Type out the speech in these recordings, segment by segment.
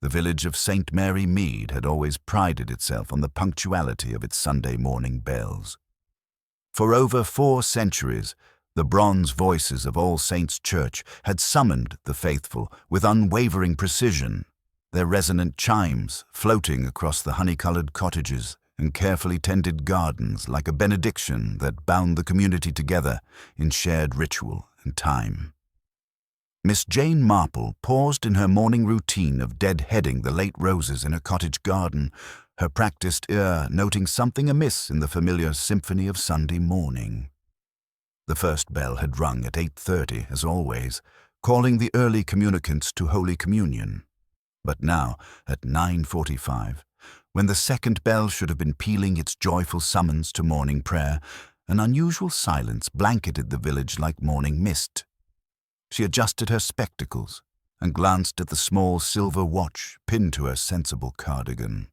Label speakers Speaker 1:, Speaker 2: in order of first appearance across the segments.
Speaker 1: The village of St. Mary Mead had always prided itself on the punctuality of its Sunday morning bells. For over 4 centuries, the bronze voices of All Saints' Church had summoned the faithful with unwavering precision, their resonant chimes floating across the honey-colored cottages and carefully tended gardens like a benediction that bound the community together in shared ritual and time. Miss Jane Marple paused in her morning routine of dead-heading the late roses in her cottage garden, her practiced ear noting something amiss in the familiar symphony of Sunday morning. The first bell had rung at 8:30, as always, calling the early communicants to Holy Communion. But now, at 9:45, when the second bell should have been pealing its joyful summons to morning prayer, an unusual silence blanketed the village like morning mist. She adjusted her spectacles and glanced at the small silver watch pinned to her sensible cardigan.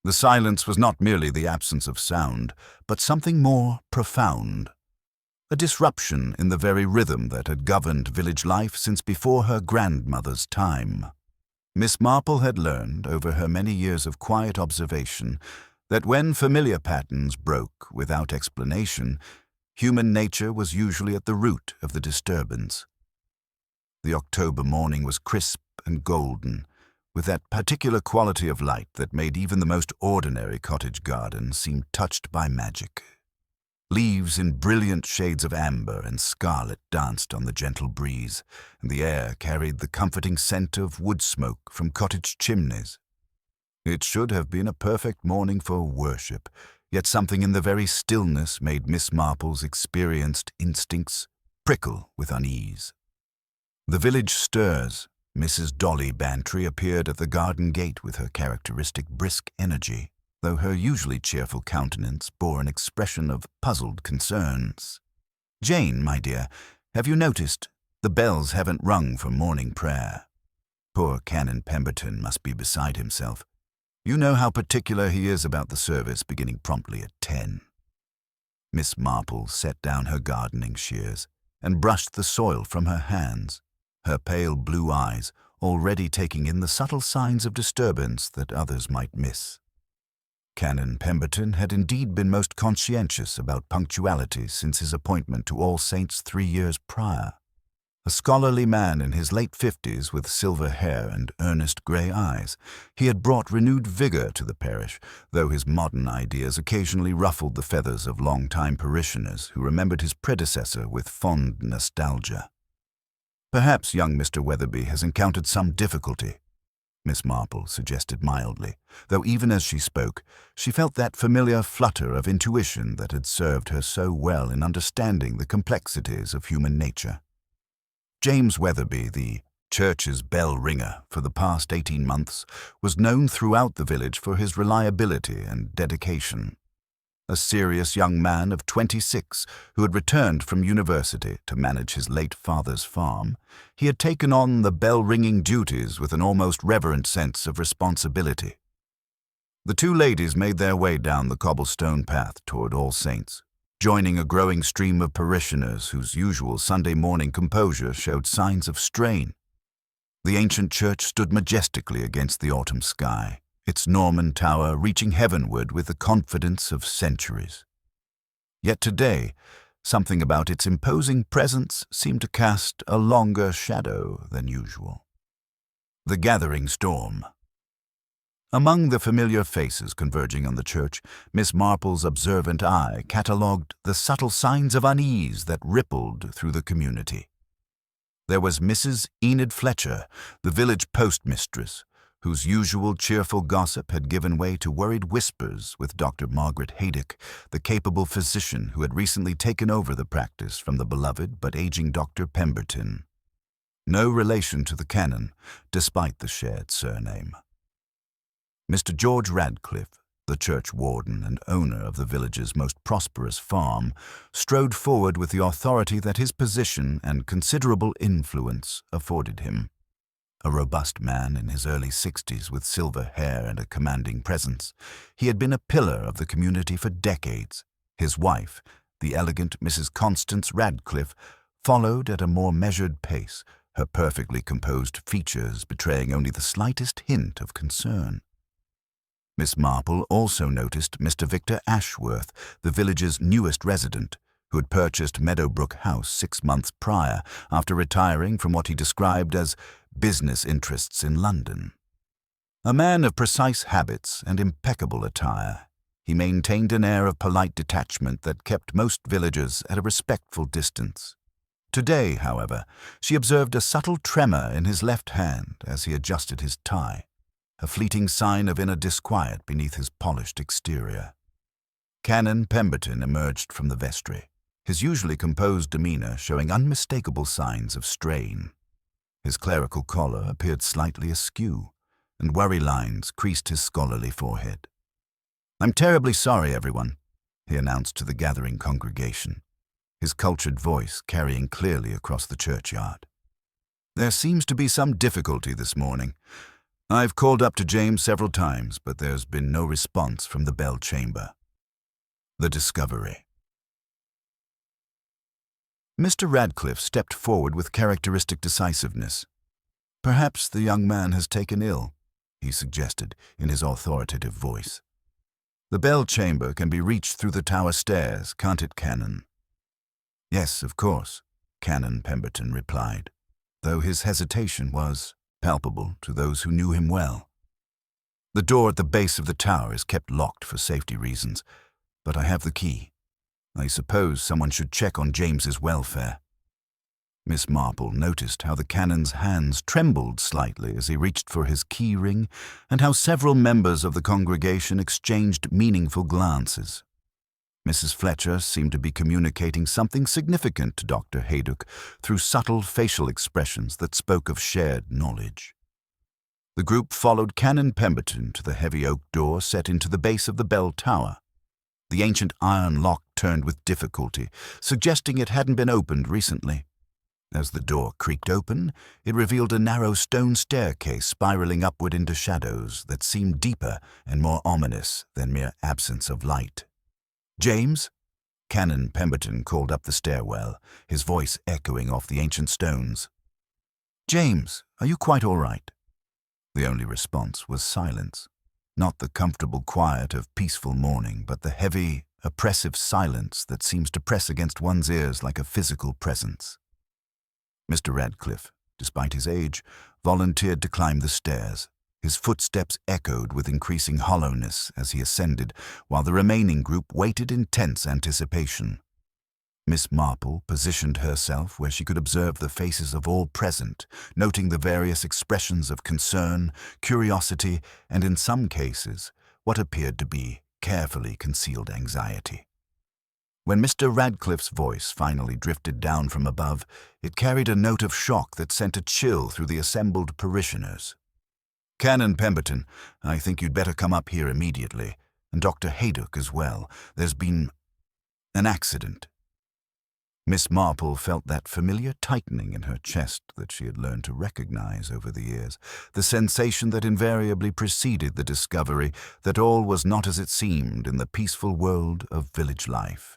Speaker 1: The silence was not merely the absence of sound, but something more profound. A disruption in the very rhythm that had governed village life since before her grandmother's time. Miss Marple had learned, over her many years of quiet observation, that when familiar patterns broke without explanation, human nature was usually at the root of the disturbance. The October morning was crisp and golden, with that particular quality of light that made even the most ordinary cottage garden seem touched by magic. Leaves in brilliant shades of amber and scarlet danced on the gentle breeze, and the air carried the comforting scent of wood smoke from cottage chimneys. It should have been a perfect morning for worship, yet something in the very stillness made Miss Marple's experienced instincts prickle with unease. The village stirs. Mrs. Dolly Bantry appeared at the garden gate with her characteristic brisk energy, though her usually cheerful countenance bore an expression of puzzled concerns. "Jane, my dear, have you noticed? The bells haven't rung for morning prayer." Poor Canon Pemberton must be beside himself. You know how particular he is about the service beginning promptly at 10. Miss Marple set down her gardening shears and brushed the soil from her hands, her pale blue eyes already taking in the subtle signs of disturbance that others might miss. Canon Pemberton had indeed been most conscientious about punctuality since his appointment to All Saints 3 years prior. A scholarly man in his late 50s with silver hair and earnest grey eyes, he had brought renewed vigour to the parish, though his modern ideas occasionally ruffled the feathers of long-time parishioners who remembered his predecessor with fond nostalgia. "Perhaps young Mr. Weatherby has encountered some difficulty," Miss Marple suggested mildly, though even as she spoke, she felt that familiar flutter of intuition that had served her so well in understanding the complexities of human nature. James Weatherby, the church's bell ringer for the past 18 months, was known throughout the village for his reliability and dedication. A serious young man of 26 who had returned from university to manage his late father's farm, he had taken on the bell-ringing duties with an almost reverent sense of responsibility. The two ladies made their way down the cobblestone path toward All Saints, joining a growing stream of parishioners whose usual Sunday morning composure showed signs of strain. The ancient church stood majestically against the autumn sky, its Norman tower reaching heavenward with the confidence of centuries. Yet today, something about its imposing presence seemed to cast a longer shadow than usual. The gathering storm. Among the familiar faces converging on the church, Miss Marple's observant eye catalogued the subtle signs of unease that rippled through the community. There was Mrs. Enid Fletcher, the village postmistress, whose usual cheerful gossip had given way to worried whispers with Dr. Margaret Haydock, the capable physician who had recently taken over the practice from the beloved but aging Dr. Pemberton. No relation to the canon, despite the shared surname. Mr. George Radcliffe, the church warden and owner of the village's most prosperous farm, strode forward with the authority that his position and considerable influence afforded him. A robust man in his early 60s with silver hair and a commanding presence, he had been a pillar of the community for decades. His wife, the elegant Mrs. Constance Radcliffe, followed at a more measured pace, her perfectly composed features betraying only the slightest hint of concern. Miss Marple also noticed Mr. Victor Ashworth, the village's newest resident, who had purchased Meadowbrook House 6 months prior after retiring from what he described as business interests in London. A man of precise habits and impeccable attire, he maintained an air of polite detachment that kept most villagers at a respectful distance. Today, however, she observed a subtle tremor in his left hand as he adjusted his tie, a fleeting sign of inner disquiet beneath his polished exterior. Canon Pemberton emerged from the vestry, his usually composed demeanor showing unmistakable signs of strain. His clerical collar appeared slightly askew, and worry lines creased his scholarly forehead. "I'm terribly sorry, everyone," he announced to the gathering congregation, his cultured voice carrying clearly across the churchyard. "There seems to be some difficulty this morning. I've called up to James several times, but there's been no response from the bell chamber." The discovery. Mr. Radcliffe stepped forward with characteristic decisiveness. "Perhaps the young man has taken ill," he suggested in his authoritative voice. "The bell chamber can be reached through the tower stairs, can't it, Canon?" "Yes, of course," Canon Pemberton replied, though his hesitation was palpable to those who knew him well. "The door at the base of the tower is kept locked for safety reasons, but I have the key. I suppose someone should check on James's welfare." Miss Marple noticed how the canon's hands trembled slightly as he reached for his key ring, and how several members of the congregation exchanged meaningful glances. Mrs. Fletcher seemed to be communicating something significant to Dr. Haydock through subtle facial expressions that spoke of shared knowledge. The group followed Canon Pemberton to the heavy oak door set into the base of the bell tower. The ancient iron lock turned with difficulty, suggesting it hadn't been opened recently. As the door creaked open, it revealed a narrow stone staircase spiraling upward into shadows that seemed deeper and more ominous than mere absence of light. "James?" Canon Pemberton called up the stairwell, his voice echoing off the ancient stones. "James, are you quite all right?" The only response was silence. Not the comfortable quiet of peaceful morning, but the heavy, oppressive silence that seems to press against one's ears like a physical presence. Mr. Radcliffe, despite his age, volunteered to climb the stairs. His footsteps echoed with increasing hollowness as he ascended, while the remaining group waited in tense anticipation. Miss Marple positioned herself where she could observe the faces of all present, noting the various expressions of concern, curiosity, and in some cases, what appeared to be carefully concealed anxiety. When Mr. Radcliffe's voice finally drifted down from above, it carried a note of shock that sent a chill through the assembled parishioners. "Canon Pemberton, I think you'd better come up here immediately, and Dr. Haydock as well. There's been an accident." Miss Marple felt that familiar tightening in her chest that she had learned to recognize over the years, the sensation that invariably preceded the discovery that all was not as it seemed in the peaceful world of village life.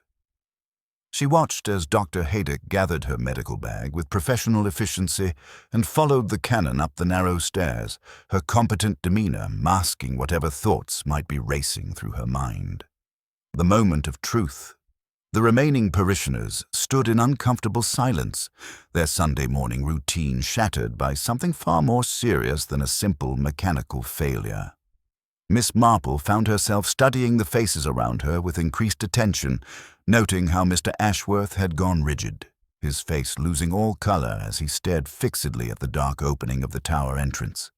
Speaker 1: She watched as Dr. Haydock gathered her medical bag with professional efficiency and followed the canon up the narrow stairs, her competent demeanor masking whatever thoughts might be racing through her mind. The moment of truth. The remaining parishioners stood in uncomfortable silence, their Sunday morning routine shattered by something far more serious than a simple mechanical failure. Miss Marple found herself studying the faces around her with increased attention, noting how Mr. Ashworth had gone rigid, his face losing all color as he stared fixedly at the dark opening of the tower entrance.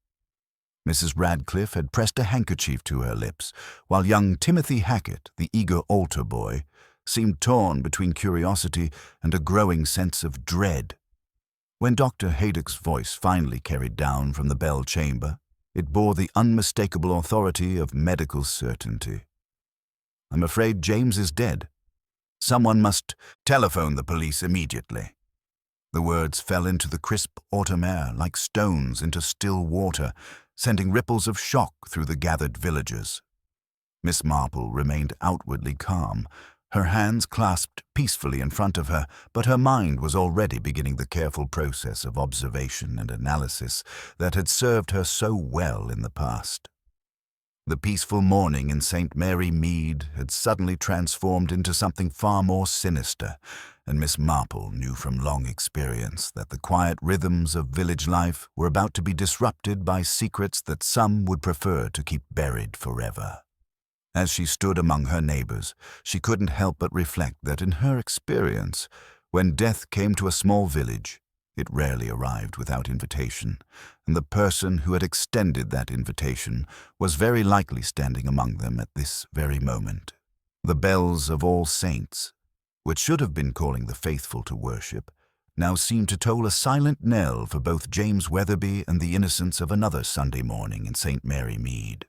Speaker 1: Mrs. Radcliffe had pressed a handkerchief to her lips, while young Timothy Hackett, the eager altar boy, seemed torn between curiosity and a growing sense of dread. When Dr. Haydock's voice finally carried down from the bell chamber, it bore the unmistakable authority of medical certainty. "I'm afraid James is dead. Someone must telephone the police immediately." The words fell into the crisp autumn air like stones into still water, sending ripples of shock through the gathered villagers. Miss Marple remained outwardly calm, her hands clasped peacefully in front of her, but her mind was already beginning the careful process of observation and analysis that had served her so well in the past. The peaceful morning in St. Mary Mead had suddenly transformed into something far more sinister, and Miss Marple knew from long experience that the quiet rhythms of village life were about to be disrupted by secrets that some would prefer to keep buried forever. As she stood among her neighbors, she couldn't help but reflect that in her experience, when death came to a small village, it rarely arrived without invitation, and the person who had extended that invitation was very likely standing among them at this very moment. The bells of All Saints, which should have been calling the faithful to worship, now seemed to toll a silent knell for both James Weatherby and the innocents of another Sunday morning in St. Mary Mead.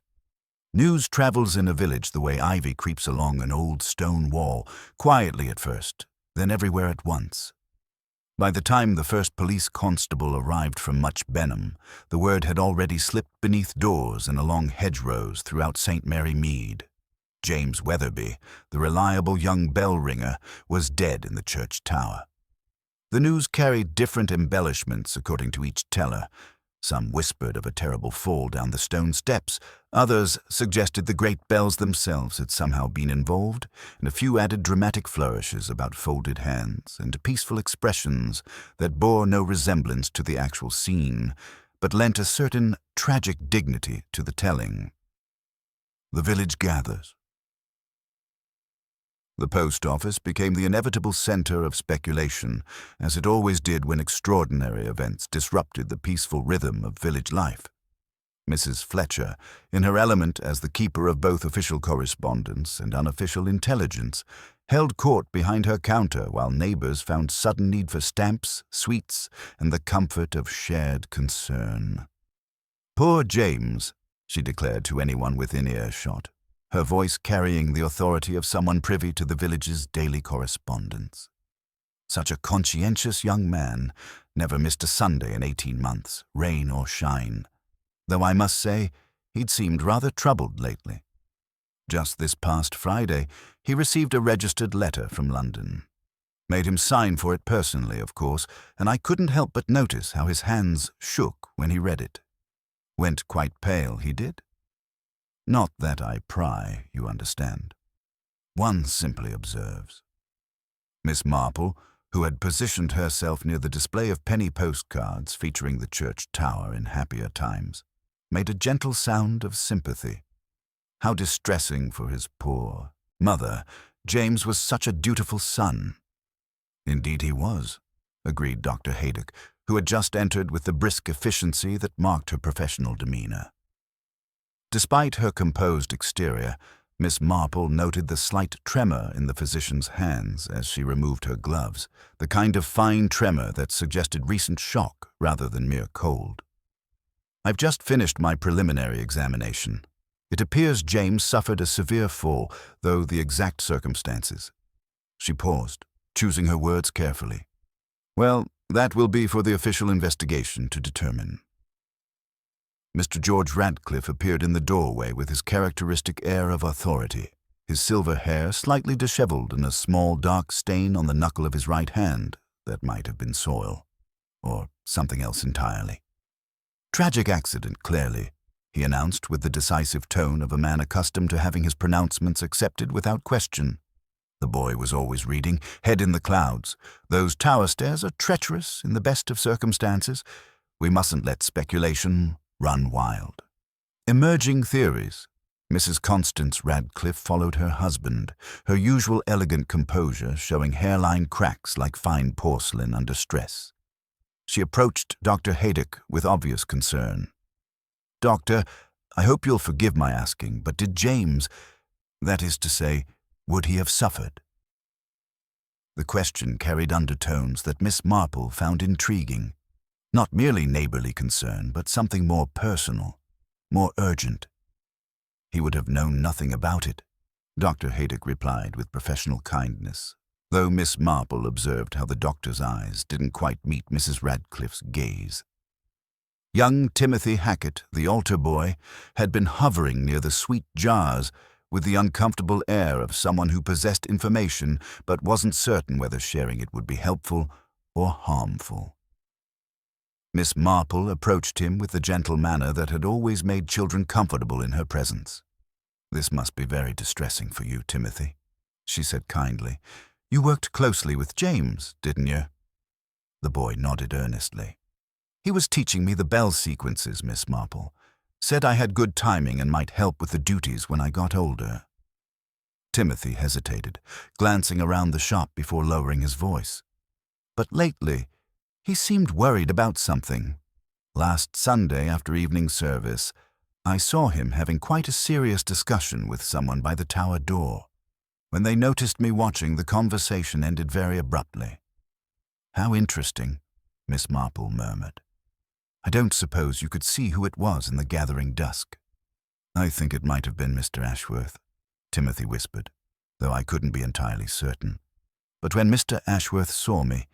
Speaker 1: News travels in a village the way ivy creeps along an old stone wall, quietly at first, then everywhere at once. By the time the first police constable arrived from Much Benham, the word had already slipped beneath doors and along hedgerows throughout St. Mary Mead. James Weatherby, the reliable young bell ringer, was dead in the church tower. The news carried different embellishments according to each teller. Some whispered of a terrible fall down the stone steps, others suggested the great bells themselves had somehow been involved, and a few added dramatic flourishes about folded hands and peaceful expressions that bore no resemblance to the actual scene, but lent a certain tragic dignity to the telling. The village gathers. The post office became the inevitable center of speculation, as it always did when extraordinary events disrupted the peaceful rhythm of village life. Mrs. Fletcher, in her element as the keeper of both official correspondence and unofficial intelligence, held court behind her counter while neighbors found sudden need for stamps, sweets, and the comfort of shared concern. "Poor James," she declared to anyone within earshot, her voice carrying the authority of someone privy to the village's daily correspondence. Such a conscientious young man, never missed a Sunday in 18 months, rain or shine, though I must say he'd seemed rather troubled lately. Just this past Friday, he received a registered letter from London. Made him sign for it personally, of course, and I couldn't help but notice how his hands shook when he read it. Went quite pale, he did. Not that I pry, you understand. One simply observes. Miss Marple, who had positioned herself near the display of penny postcards featuring the church tower in happier times, made a gentle sound of sympathy. How distressing for his poor mother. James was such a dutiful son. Indeed he was, agreed Dr. Haydock, who had just entered with the brisk efficiency that marked her professional demeanor. Despite her composed exterior, Miss Marple noted the slight tremor in the physician's hands as she removed her gloves, the kind of fine tremor that suggested recent shock rather than mere cold. "I've just finished my preliminary examination. It appears James suffered a severe fall, though the exact circumstances." She paused, choosing her words carefully. "Well, that will be for the official investigation to determine." Mr. George Radcliffe appeared in the doorway with his characteristic air of authority, his silver hair slightly disheveled and a small dark stain on the knuckle of his right hand that might have been soil, or something else entirely. "Tragic accident, clearly," he announced with the decisive tone of a man accustomed to having his pronouncements accepted without question. The boy was always reading, head in the clouds. "Those tower stairs are treacherous in the best of circumstances. We mustn't let speculation run wild." Emerging theories. Mrs. Constance Radcliffe followed her husband, her usual elegant composure showing hairline cracks like fine porcelain under stress. She approached Dr. Haydock with obvious concern. "Doctor, I hope you'll forgive my asking, but did James, that is to say, would he have suffered?" The question carried undertones that Miss Marple found intriguing. Not merely neighborly concern, but something more personal, more urgent. "He would have known nothing about it," Dr. Haydock replied with professional kindness, though Miss Marple observed how the doctor's eyes didn't quite meet Mrs. Radcliffe's gaze. Young Timothy Hackett, the altar boy, had been hovering near the sweet jars with the uncomfortable air of someone who possessed information but wasn't certain whether sharing it would be helpful or harmful. Miss Marple approached him with the gentle manner that had always made children comfortable in her presence. "This must be very distressing for you, Timothy," she said kindly. "You worked closely with James, didn't you?" The boy nodded earnestly. "He was teaching me the bell sequences, Miss Marple. Said I had good timing and might help with the duties when I got older." Timothy hesitated, glancing around the shop before lowering his voice. "But lately, he seemed worried about something. Last Sunday after evening service, I saw him having quite a serious discussion with someone by the tower door. When they noticed me watching, the conversation ended very abruptly." "How interesting," Miss Marple murmured. "I don't suppose you could see who it was in the gathering dusk." "I think it might have been Mr. Ashworth," Timothy whispered, though I couldn't be entirely certain. "But when Mr. Ashworth saw me,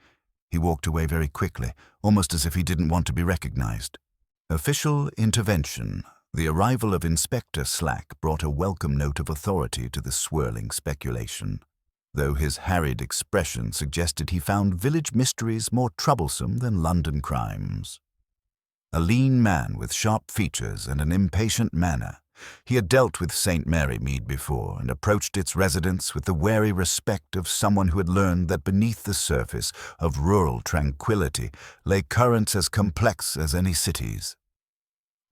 Speaker 1: he walked away very quickly, almost as if he didn't want to be recognized." Official intervention. The arrival of Inspector Slack brought a welcome note of authority to the swirling speculation, though his harried expression suggested he found village mysteries more troublesome than London crimes. A lean man with sharp features and an impatient manner, he had dealt with St. Mary Mead before and approached its residents with the wary respect of someone who had learned that beneath the surface of rural tranquility lay currents as complex as any city's.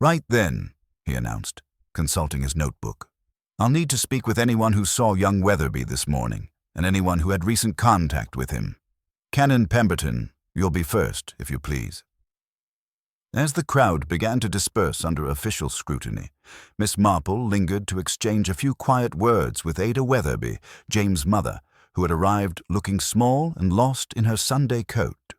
Speaker 1: "Right then," he announced, consulting his notebook. "I'll need to speak with anyone who saw young Weatherby this morning, and anyone who had recent contact with him. Canon Pemberton, you'll be first, if you please." As the crowd began to disperse under official scrutiny, Miss Marple lingered to exchange a few quiet words with Ada Weatherby, James' mother, who had arrived looking small and lost in her Sunday coat.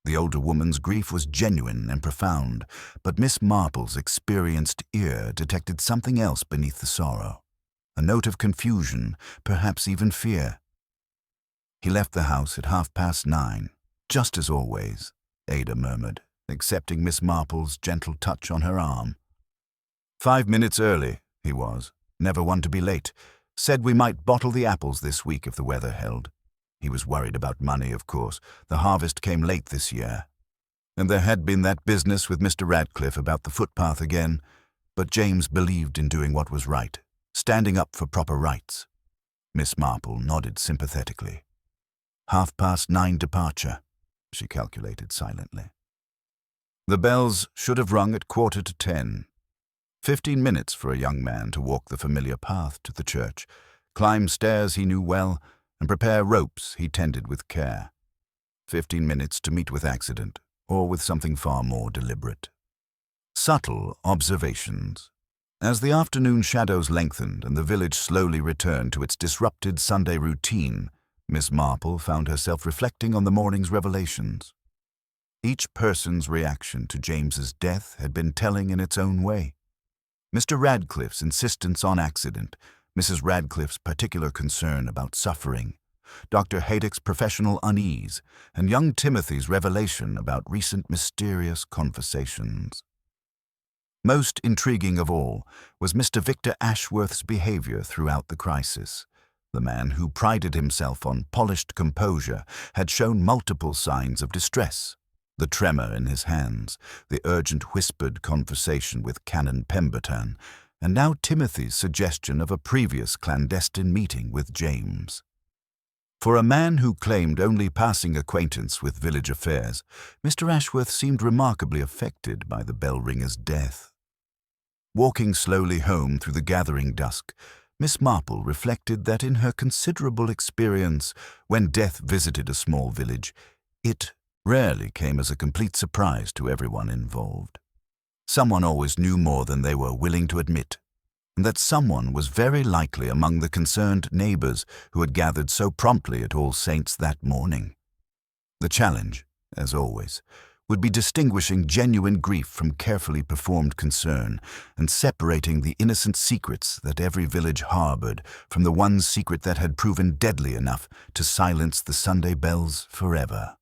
Speaker 1: The older woman's grief was genuine and profound, but Miss Marple's experienced ear detected something else beneath the sorrow, a note of confusion, perhaps even fear. "He left the house at 9:30, just as always," Ada murmured, accepting Miss Marple's gentle touch on her arm. 5 minutes early, he was, never one to be late. Said we might bottle the apples this week if the weather held. He was worried about money, of course. The harvest came late this year. And there had been that business with Mr. Radcliffe about the footpath again, but James believed in doing what was right, standing up for proper rights. Miss Marple nodded sympathetically. 9:30 departure, she calculated silently. The bells should have rung at 10:15. 15 minutes for a young man to walk the familiar path to the church, climb stairs he knew well, and prepare ropes he tended with care. 15 minutes to meet with accident, or with something far more deliberate. Subtle observations. As the afternoon shadows lengthened and the village slowly returned to its disrupted Sunday routine, Miss Marple found herself reflecting on the morning's revelations. Each person's reaction to James's death had been telling in its own way. Mr. Radcliffe's insistence on accident, Mrs. Radcliffe's particular concern about suffering, Dr. Haydock's professional unease, and young Timothy's revelation about recent mysterious conversations. Most intriguing of all was Mr. Victor Ashworth's behavior throughout the crisis. The man who prided himself on polished composure had shown multiple signs of distress. The tremor in his hands, the urgent whispered conversation with Canon Pemberton, and now Timothy's suggestion of a previous clandestine meeting with James. For a man who claimed only passing acquaintance with village affairs, Mr. Ashworth seemed remarkably affected by the bell ringer's death. Walking slowly home through the gathering dusk, Miss Marple reflected that in her considerable experience, when death visited a small village, it rarely came as a complete surprise to everyone involved. Someone always knew more than they were willing to admit, and that someone was very likely among the concerned neighbors who had gathered so promptly at All Saints that morning. The challenge, as always, would be distinguishing genuine grief from carefully performed concern and separating the innocent secrets that every village harbored from the one secret that had proven deadly enough to silence the Sunday bells forever.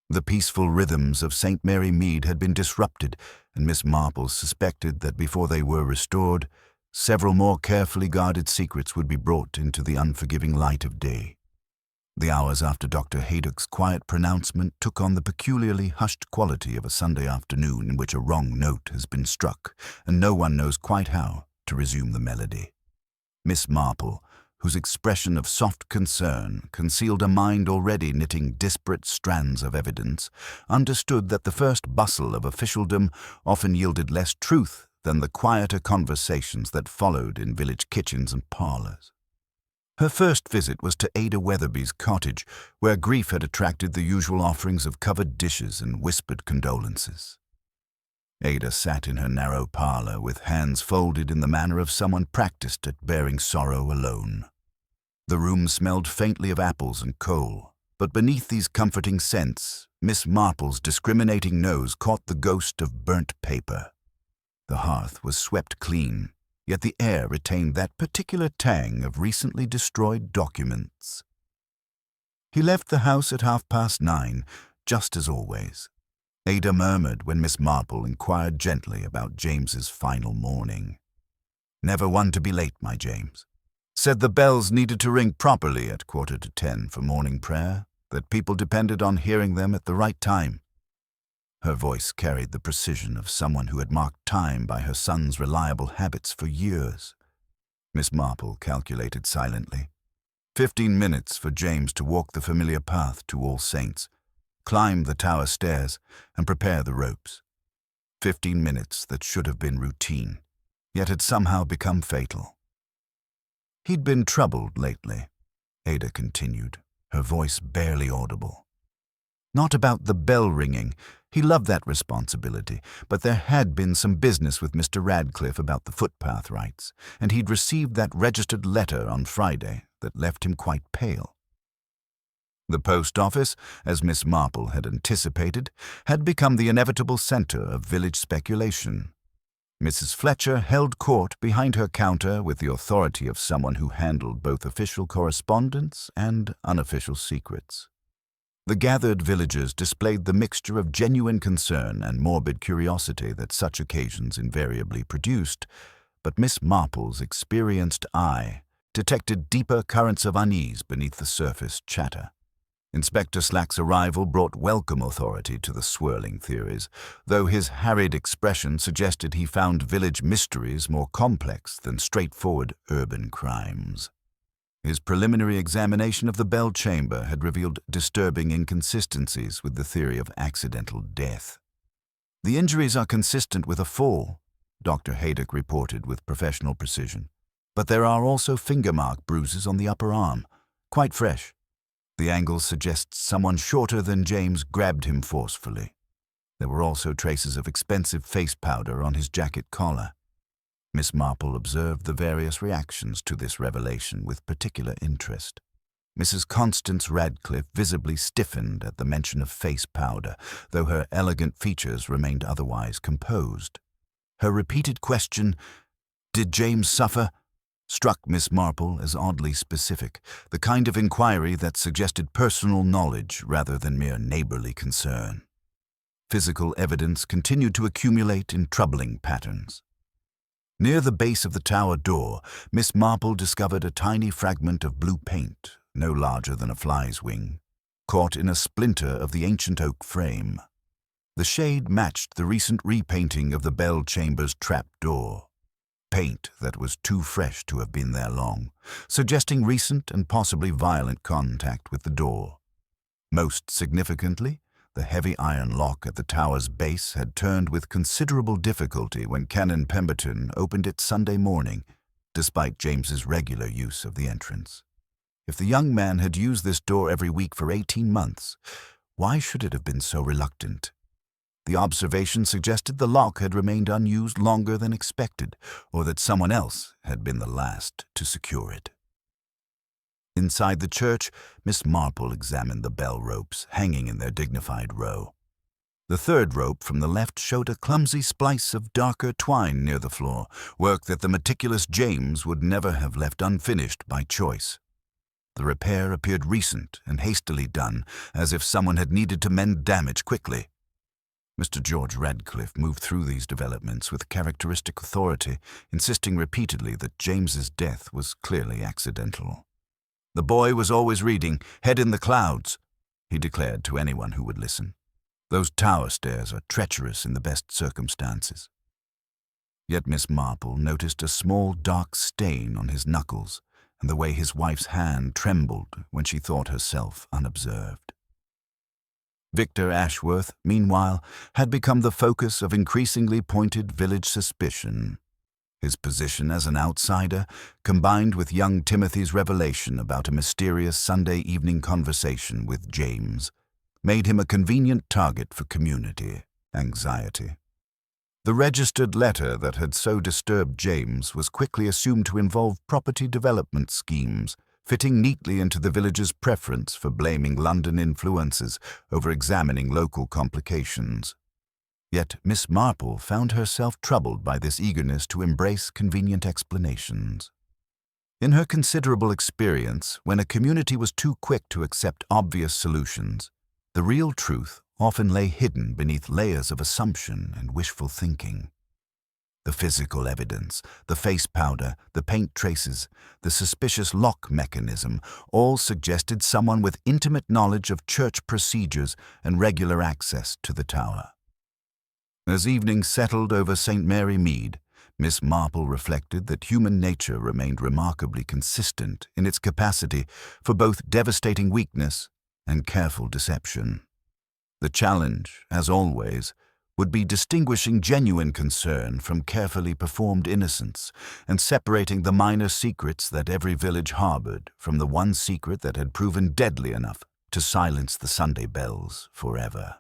Speaker 1: The peaceful rhythms of St. Mary Mead had been disrupted, and Miss Marple suspected that before they were restored, several more carefully guarded secrets would be brought into the unforgiving light of day. The hours after Dr. Haydock's quiet pronouncement took on the peculiarly hushed quality of a Sunday afternoon in which a wrong note has been struck, and no one knows quite how to resume the melody. Miss Marple, whose expression of soft concern concealed a mind already knitting disparate strands of evidence, understood that the first bustle of officialdom often yielded less truth than the quieter conversations that followed in village kitchens and parlors. Her first visit was to Ada Weatherby's cottage, where grief had attracted the usual offerings of covered dishes and whispered condolences. Ada sat in her narrow parlor with hands folded in the manner of someone practiced at bearing sorrow alone. The room smelled faintly of apples and coal, but beneath these comforting scents, Miss Marple's discriminating nose caught the ghost of burnt paper. The hearth was swept clean, yet the air retained that particular tang of recently destroyed documents. He left the house at 9:30, just as always. Ada murmured when Miss Marple inquired gently about James's final morning. "Never one to be late, my James. Said the bells needed to ring properly at 9:45 for morning prayer, that people depended on hearing them at the right time." Her voice carried the precision of someone who had marked time by her son's reliable habits for years. Miss Marple calculated silently. 15 minutes for James to walk the familiar path to All Saints, climb the tower stairs, and prepare the ropes. 15 minutes that should have been routine, yet had somehow become fatal. "He'd been troubled lately," Ada continued, her voice barely audible. "Not about the bell ringing. He loved that responsibility, but there had been some business with Mr. Radcliffe about the footpath rights, and he'd received that registered letter on Friday that left him quite pale. The post office, as Miss Marple had anticipated, had become the inevitable center of village speculation. Mrs. Fletcher held court behind her counter with the authority of someone who handled both official correspondence and unofficial secrets. The gathered villagers displayed the mixture of genuine concern and morbid curiosity that such occasions invariably produced, but Miss Marple's experienced eye detected deeper currents of unease beneath the surface chatter. Inspector Slack's arrival brought welcome authority to the swirling theories, though his harried expression suggested he found village mysteries more complex than straightforward urban crimes. His preliminary examination of the bell chamber had revealed disturbing inconsistencies with the theory of accidental death. "The injuries are consistent with a fall," Dr. Haydock reported with professional precision, "but there are also finger-mark bruises on the upper arm, quite fresh. The angle suggests someone shorter than James grabbed him forcefully. There were also traces of expensive face powder on his jacket collar." Miss Marple observed the various reactions to this revelation with particular interest. Mrs. Constance Radcliffe visibly stiffened at the mention of face powder, though her elegant features remained otherwise composed. Her repeated question, "Did James suffer?" struck Miss Marple as oddly specific, the kind of inquiry that suggested personal knowledge rather than mere neighborly concern. Physical evidence continued to accumulate in troubling patterns. Near the base of the tower door, Miss Marple discovered a tiny fragment of blue paint, no larger than a fly's wing, caught in a splinter of the ancient oak frame. The shade matched the recent repainting of the bell chamber's trap door. Paint that was too fresh to have been there long, suggesting recent and possibly violent contact with the door. Most significantly, the heavy iron lock at the tower's base had turned with considerable difficulty when Canon Pemberton opened it Sunday morning, despite James's regular use of the entrance. If the young man had used this door every week for 18 months, why should it have been so reluctant? The observation suggested the lock had remained unused longer than expected, or that someone else had been the last to secure it. Inside the church, Miss Marple examined the bell ropes hanging in their dignified row. The third rope from the left showed a clumsy splice of darker twine near the floor, work that the meticulous James would never have left unfinished by choice. The repair appeared recent and hastily done, as if someone had needed to mend damage quickly. Mr. George Radcliffe moved through these developments with characteristic authority, insisting repeatedly that James's death was clearly accidental. "The boy was always reading, head in the clouds," he declared to anyone who would listen. "Those tower stairs are treacherous in the best circumstances." Yet Miss Marple noticed a small dark stain on his knuckles and the way his wife's hand trembled when she thought herself unobserved. Victor Ashworth, meanwhile, had become the focus of increasingly pointed village suspicion. His position as an outsider, combined with young Timothy's revelation about a mysterious Sunday evening conversation with James, made him a convenient target for community anxiety. The registered letter that had so disturbed James was quickly assumed to involve property development schemes, fitting neatly into the village's preference for blaming London influences over examining local complications. Yet Miss Marple found herself troubled by this eagerness to embrace convenient explanations. In her considerable experience, when a community was too quick to accept obvious solutions, the real truth often lay hidden beneath layers of assumption and wishful thinking. The physical evidence, the face powder, the paint traces, the suspicious lock mechanism, all suggested someone with intimate knowledge of church procedures and regular access to the tower. As evening settled over St. Mary Mead, Miss Marple reflected that human nature remained remarkably consistent in its capacity for both devastating weakness and careful deception. The challenge, as always, would be distinguishing genuine concern from carefully performed innocence and separating the minor secrets that every village harbored from the one secret that had proven deadly enough to silence the Sunday bells forever.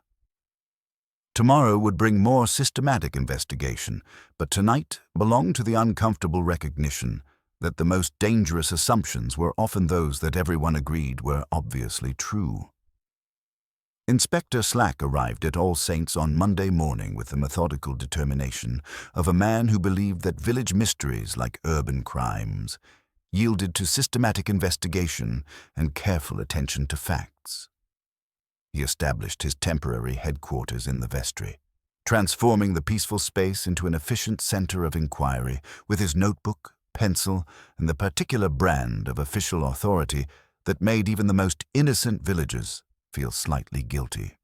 Speaker 1: Tomorrow would bring more systematic investigation, but tonight belonged to the uncomfortable recognition that the most dangerous assumptions were often those that everyone agreed were obviously true. Inspector Slack arrived at All Saints on Monday morning with the methodical determination of a man who believed that village mysteries, like urban crimes, yielded to systematic investigation and careful attention to facts. He established his temporary headquarters in the vestry, transforming the peaceful space into an efficient center of inquiry with his notebook, pencil, and the particular brand of official authority that made even the most innocent villagers feel slightly guilty.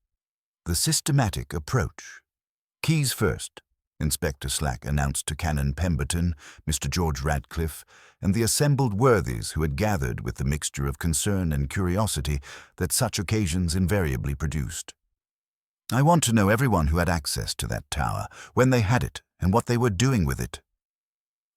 Speaker 1: The systematic approach. "Keys first," Inspector Slack announced to Canon Pemberton, Mr. George Radcliffe, and the assembled worthies who had gathered with the mixture of concern and curiosity that such occasions invariably produced. "I want to know everyone who had access to that tower, when they had it, and what they were doing with it."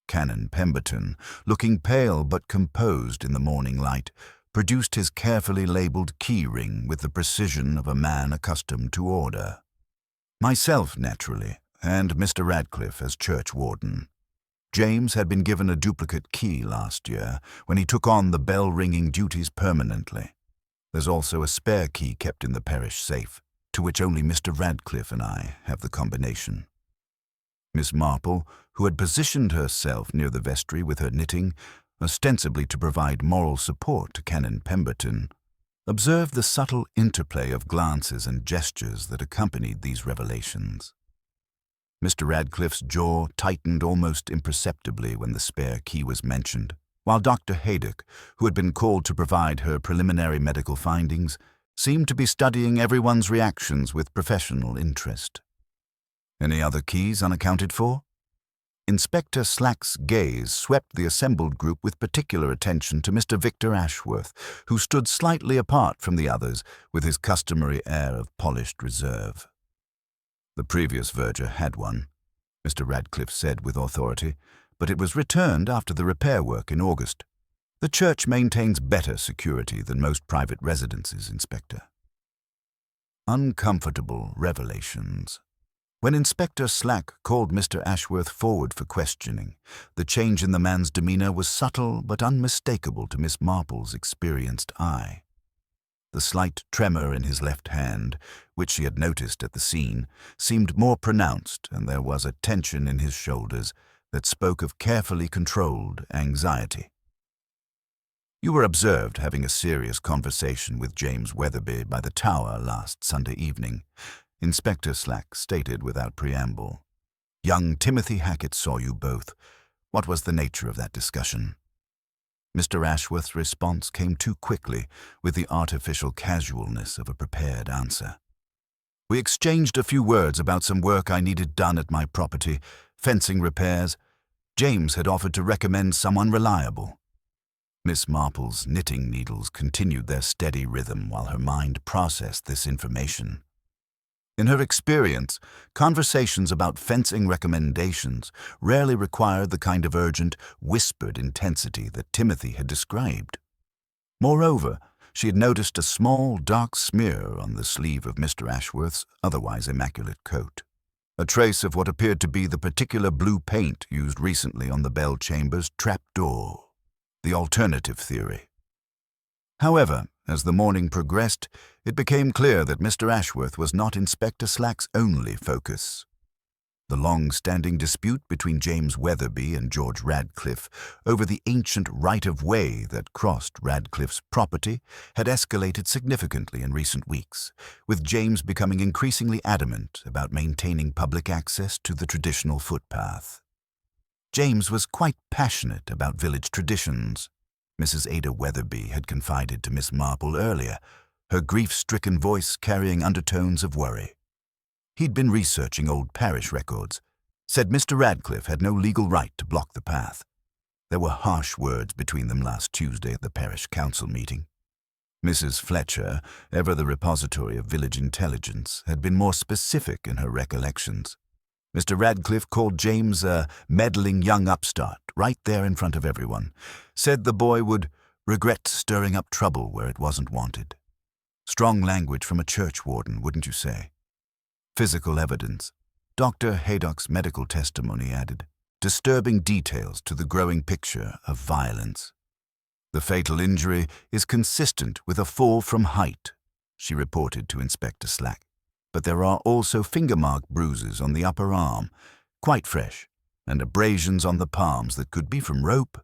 Speaker 1: Canon Pemberton, looking pale but composed in the morning light, produced his carefully labeled key ring with the precision of a man accustomed to order. "Myself, naturally, and Mr. Radcliffe as church warden. James had been given a duplicate key last year when he took on the bell-ringing duties permanently. There's also a spare key kept in the parish safe, to which only Mr. Radcliffe and I have the combination." Miss Marple, who had positioned herself near the vestry with her knitting, ostensibly to provide moral support to Canon Pemberton, observed the subtle interplay of glances and gestures that accompanied these revelations. Mr. Radcliffe's jaw tightened almost imperceptibly when the spare key was mentioned, while Dr. Haydock, who had been called to provide her preliminary medical findings, seemed to be studying everyone's reactions with professional interest. "Any other keys unaccounted for?" Inspector Slack's gaze swept the assembled group with particular attention to Mr. Victor Ashworth, who stood slightly apart from the others with his customary air of polished reserve. "The previous verger had one," Mr. Radcliffe said with authority, "but it was returned after the repair work in August. The church maintains better security than most private residences, Inspector." Uncomfortable revelations. When Inspector Slack called Mr. Ashworth forward for questioning, the change in the man's demeanor was subtle but unmistakable to Miss Marple's experienced eye. The slight tremor in his left hand, which she had noticed at the scene, seemed more pronounced, and there was a tension in his shoulders that spoke of carefully controlled anxiety. "You were observed having a serious conversation with James Weatherby by the tower last Sunday evening. Inspector Slack stated without preamble. "Young Timothy Hackett saw you both. What was the nature of that discussion?" Mr. Ashworth's response came too quickly, with the artificial casualness of a prepared answer. "We exchanged a few words about some work I needed done at my property, fencing repairs. James had offered to recommend someone reliable." Miss Marple's knitting needles continued their steady rhythm while her mind processed this information. In her experience, conversations about fencing recommendations rarely required the kind of urgent, whispered intensity that Timothy had described. Moreover, she had noticed a small, dark smear on the sleeve of Mr. Ashworth's otherwise immaculate coat, a trace of what appeared to be the particular blue paint used recently on the bell chamber's trapdoor, the alternative theory. However, as the morning progressed, it became clear that Mr. Ashworth was not Inspector Slack's only focus. The long-standing dispute between James Weatherby and George Radcliffe over the ancient right-of-way that crossed Radcliffe's property had escalated significantly in recent weeks, with James becoming increasingly adamant about maintaining public access to the traditional footpath. James was quite passionate about village traditions. Mrs. Ada Weatherby had confided to Miss Marple earlier, her grief-stricken voice carrying undertones of worry. He'd been researching old parish records, said Mr. Radcliffe had no legal right to block the path. There were harsh words between them last Tuesday at the parish council meeting. Mrs. Fletcher, ever the repository of village intelligence, had been more specific in her recollections. Mr. Radcliffe called James a meddling young upstart right there in front of everyone, said the boy would regret stirring up trouble where it wasn't wanted. Strong language from a church warden, wouldn't you say? Physical evidence. Dr. Haydock's medical testimony added disturbing details to the growing picture of violence. "The fatal injury is consistent with a fall from height," she reported to Inspector Slack. "But there are also finger-mark bruises on the upper arm, quite fresh, and abrasions on the palms that could be from rope,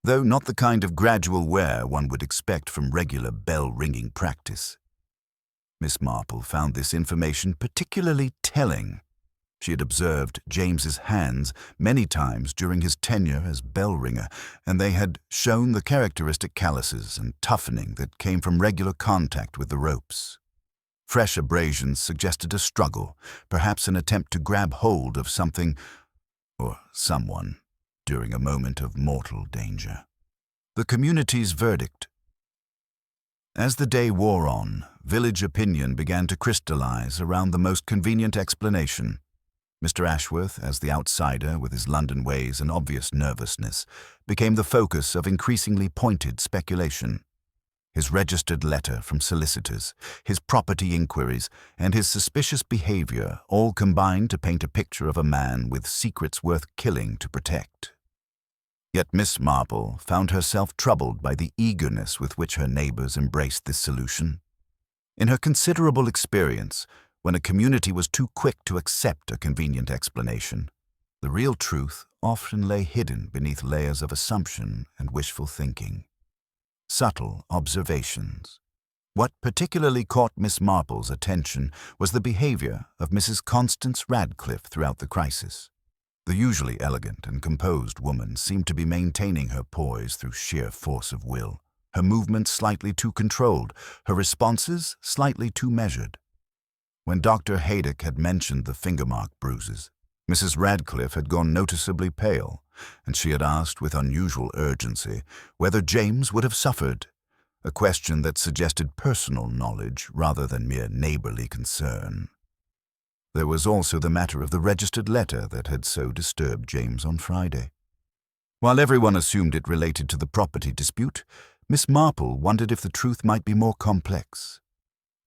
Speaker 1: though not the kind of gradual wear one would expect from regular bell-ringing practice." Miss Marple found this information particularly telling. She had observed James's hands many times during his tenure as bell-ringer, and they had shown the characteristic calluses and toughening that came from regular contact with the ropes. Fresh abrasions suggested a struggle, perhaps an attempt to grab hold of something or someone during a moment of mortal danger. The community's verdict. As the day wore on, village opinion began to crystallize around the most convenient explanation. Mr. Ashworth, as the outsider with his London ways and obvious nervousness, became the focus of increasingly pointed speculation. His registered letter from solicitors, his property inquiries, and his suspicious behavior all combined to paint a picture of a man with secrets worth killing to protect. Yet Miss Marple found herself troubled by the eagerness with which her neighbors embraced this solution. In her considerable experience, when a community was too quick to accept a convenient explanation, the real truth often lay hidden beneath layers of assumption and wishful thinking. Subtle observations. What particularly caught Miss Marple's attention was the behavior of Mrs. Constance Radcliffe throughout the crisis. The usually elegant and composed woman seemed to be maintaining her poise through sheer force of will, her movements slightly too controlled, her responses slightly too measured. When Dr. Haydock had mentioned the finger-mark bruises, Mrs. Radcliffe had gone noticeably pale, and she had asked with unusual urgency whether James would have suffered, a question that suggested personal knowledge rather than mere neighborly concern. There was also the matter of the registered letter that had so disturbed James on Friday. While everyone assumed it related to the property dispute, Miss Marple wondered if the truth might be more complex.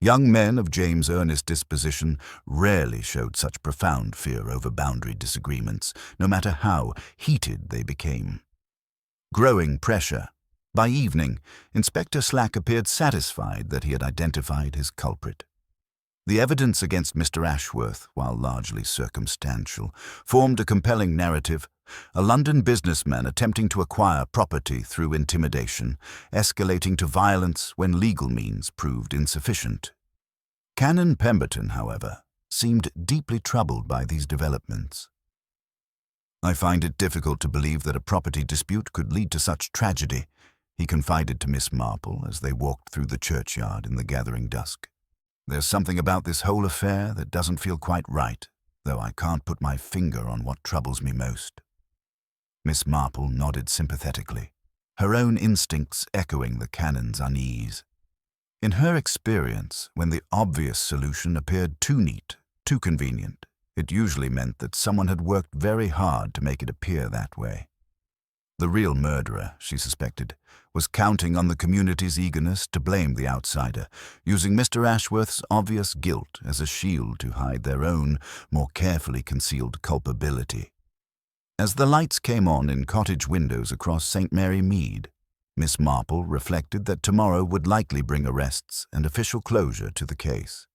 Speaker 1: Young men of James' earnest disposition rarely showed such profound fear over boundary disagreements, no matter how heated they became. Growing pressure. By evening, Inspector Slack appeared satisfied that he had identified his culprit. The evidence against Mr. Ashworth, while largely circumstantial, formed a compelling narrative. A London businessman attempting to acquire property through intimidation, escalating to violence when legal means proved insufficient. Canon Pemberton, however, seemed deeply troubled by these developments. "I find it difficult to believe that a property dispute could lead to such tragedy," he confided to Miss Marple as they walked through the churchyard in the gathering dusk. "There's something about this whole affair that doesn't feel quite right, though I can't put my finger on what troubles me most." Miss Marple nodded sympathetically, her own instincts echoing the canon's unease. In her experience, when the obvious solution appeared too neat, too convenient, it usually meant that someone had worked very hard to make it appear that way. The real murderer, she suspected, was counting on the community's eagerness to blame the outsider, using Mr. Ashworth's obvious guilt as a shield to hide their own, more carefully concealed culpability. As the lights came on in cottage windows across St. Mary Mead, Miss Marple reflected that tomorrow would likely bring arrests and official closure to the case.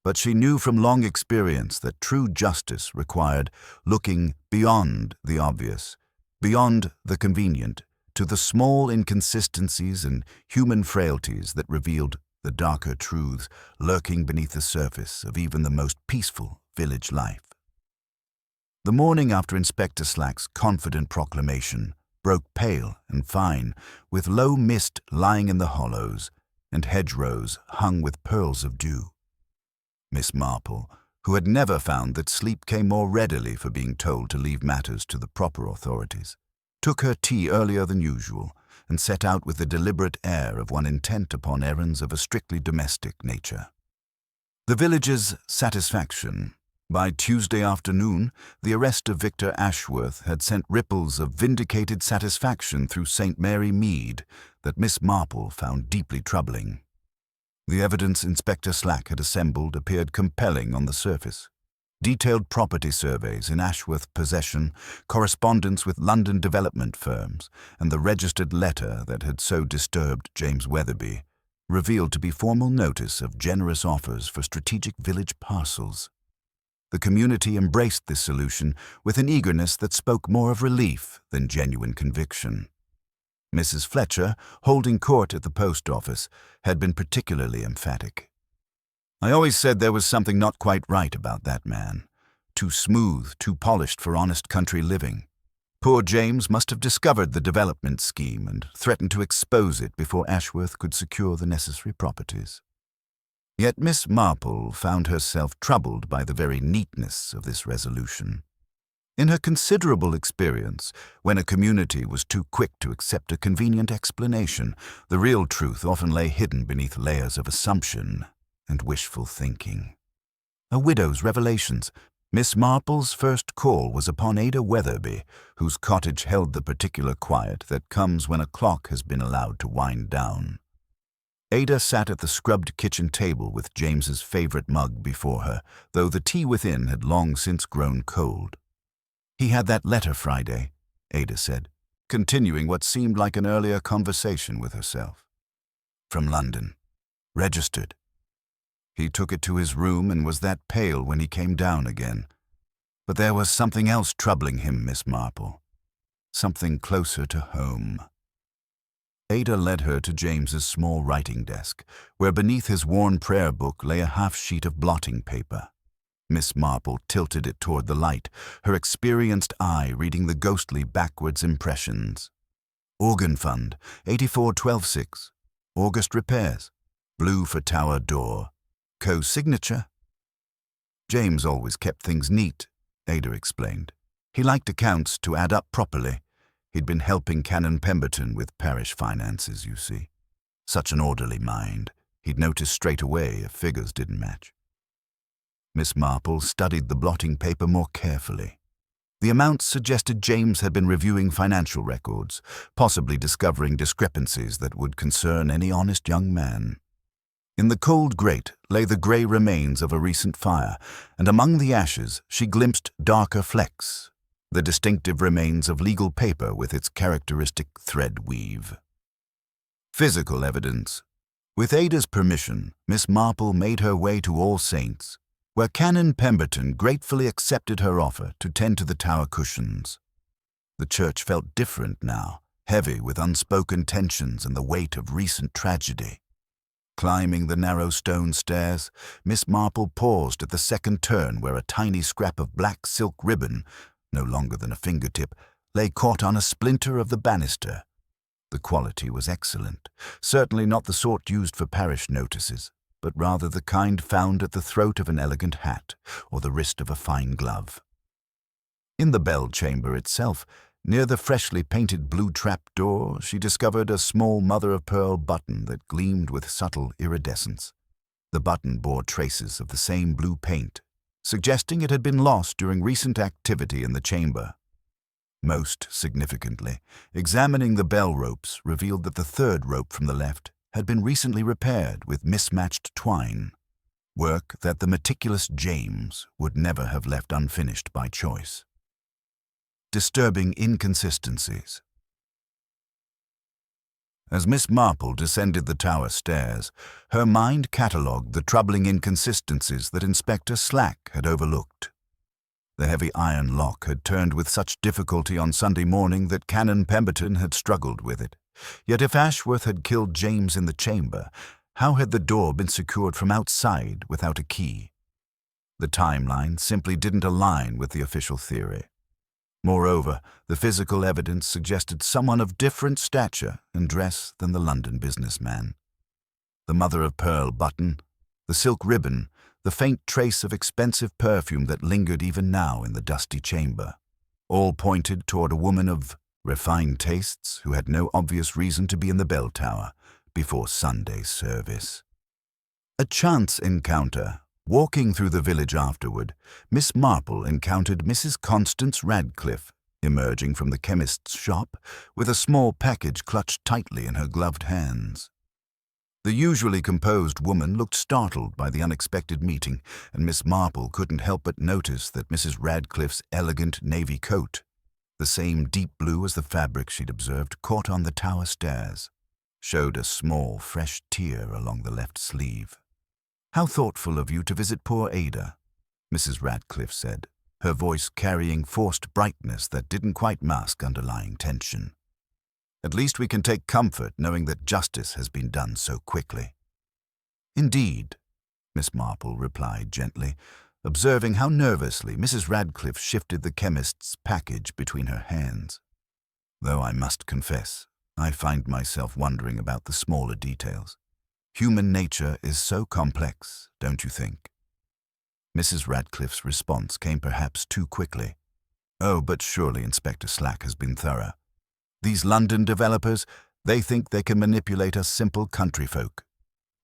Speaker 1: But she knew from long experience that true justice required looking beyond the obvious, beyond the convenient, to the small inconsistencies and human frailties that revealed the darker truths lurking beneath the surface of even the most peaceful village life. The morning after Inspector Slack's confident proclamation broke pale and fine, with low mist lying in the hollows and hedgerows hung with pearls of dew. Miss Marple, who had never found that sleep came more readily for being told to leave matters to the proper authorities, took her tea earlier than usual and set out with the deliberate air of one intent upon errands of a strictly domestic nature. The village's satisfaction. By Tuesday afternoon, the arrest of Victor Ashworth had sent ripples of vindicated satisfaction through St. Mary Mead that Miss Marple found deeply troubling. The evidence Inspector Slack had assembled appeared compelling on the surface. Detailed property surveys in Ashworth possession, correspondence with London development firms, and the registered letter that had so disturbed James Weatherby revealed to be formal notice of generous offers for strategic village parcels. The community embraced this solution with an eagerness that spoke more of relief than genuine conviction. Mrs. Fletcher, holding court at the post office, had been particularly emphatic. "I always said there was something not quite right about that man. Too smooth, too polished for honest country living. Poor James must have discovered the development scheme and threatened to expose it before Ashworth could secure the necessary properties." Yet Miss Marple found herself troubled by the very neatness of this resolution. In her considerable experience, when a community was too quick to accept a convenient explanation, the real truth often lay hidden beneath layers of assumption and wishful thinking. A widow's revelations. Miss Marple's first call was upon Ada Weatherby, whose cottage held the particular quiet that comes when a clock has been allowed to wind down. Ada sat at the scrubbed kitchen table with James's favorite mug before her, though the tea within had long since grown cold. "He had that letter Friday," Ada said, continuing what seemed like an earlier conversation with herself. "From London. Registered. He took it to his room and was that pale when he came down again. But there was something else troubling him, Miss Marple. Something closer to home." Ada led her to James's small writing desk, where beneath his worn prayer book lay a half-sheet of blotting paper. Miss Marple tilted it toward the light, her experienced eye reading the ghostly backwards impressions. "Organ Fund, 84-12-6. August repairs. Blue for tower door. Co-signature." "James always kept things neat," Ada explained. "He liked accounts to add up properly. He'd been helping Canon Pemberton with parish finances, you see. Such an orderly mind. He'd notice straight away if figures didn't match." Miss Marple studied the blotting paper more carefully. The amounts suggested James had been reviewing financial records, possibly discovering discrepancies that would concern any honest young man. In the cold grate lay the grey remains of a recent fire, and among the ashes she glimpsed darker flecks, the distinctive remains of legal paper with its characteristic thread weave. Physical evidence. With Ada's permission, Miss Marple made her way to All Saints, where Canon Pemberton gratefully accepted her offer to tend to the tower cushions. The church felt different now, heavy with unspoken tensions and the weight of recent tragedy. Climbing the narrow stone stairs, Miss Marple paused at the second turn where a tiny scrap of black silk ribbon, no longer than a fingertip, lay caught on a splinter of the banister. The quality was excellent, certainly not the sort used for parish notices, but rather the kind found at the throat of an elegant hat or the wrist of a fine glove. In the bell chamber itself, near the freshly painted blue trap-door, she discovered a small mother-of-pearl button that gleamed with subtle iridescence. The button bore traces of the same blue paint, suggesting it had been lost during recent activity in the chamber. Most significantly, examining the bell ropes revealed that the third rope from the left had been recently repaired with mismatched twine, work that the meticulous James would never have left unfinished by choice. Disturbing inconsistencies. As Miss Marple descended the tower stairs, her mind catalogued the troubling inconsistencies that Inspector Slack had overlooked. The heavy iron lock had turned with such difficulty on Sunday morning that Canon Pemberton had struggled with it. Yet if Ashworth had killed James in the chamber, how had the door been secured from outside without a key? The timeline simply didn't align with the official theory. Moreover, the physical evidence suggested someone of different stature and dress than the London businessman. The mother-of-pearl button, the silk ribbon, the faint trace of expensive perfume that lingered even now in the dusty chamber, all pointed toward a woman of refined tastes who had no obvious reason to be in the bell tower before Sunday service. A chance encounter. Walking through the village afterward, Miss Marple encountered Mrs. Constance Radcliffe, emerging from the chemist's shop with a small package clutched tightly in her gloved hands. The usually composed woman looked startled by the unexpected meeting, and Miss Marple couldn't help but notice that Mrs. Radcliffe's elegant navy coat, the same deep blue as the fabric she'd observed caught on the tower stairs, showed a small, fresh tear along the left sleeve. "How thoughtful of you to visit poor Ada," Mrs. Radcliffe said, her voice carrying forced brightness that didn't quite mask underlying tension. "At least we can take comfort knowing that justice has been done so quickly." "Indeed," Miss Marple replied gently, observing how nervously Mrs. Radcliffe shifted the chemist's package between her hands. "Though I must confess, I find myself wondering about the smaller details. Human nature is so complex, don't you think?" Mrs. Radcliffe's response came perhaps too quickly. "Oh, but surely Inspector Slack has been thorough. These London developers, they think they can manipulate us simple country folk.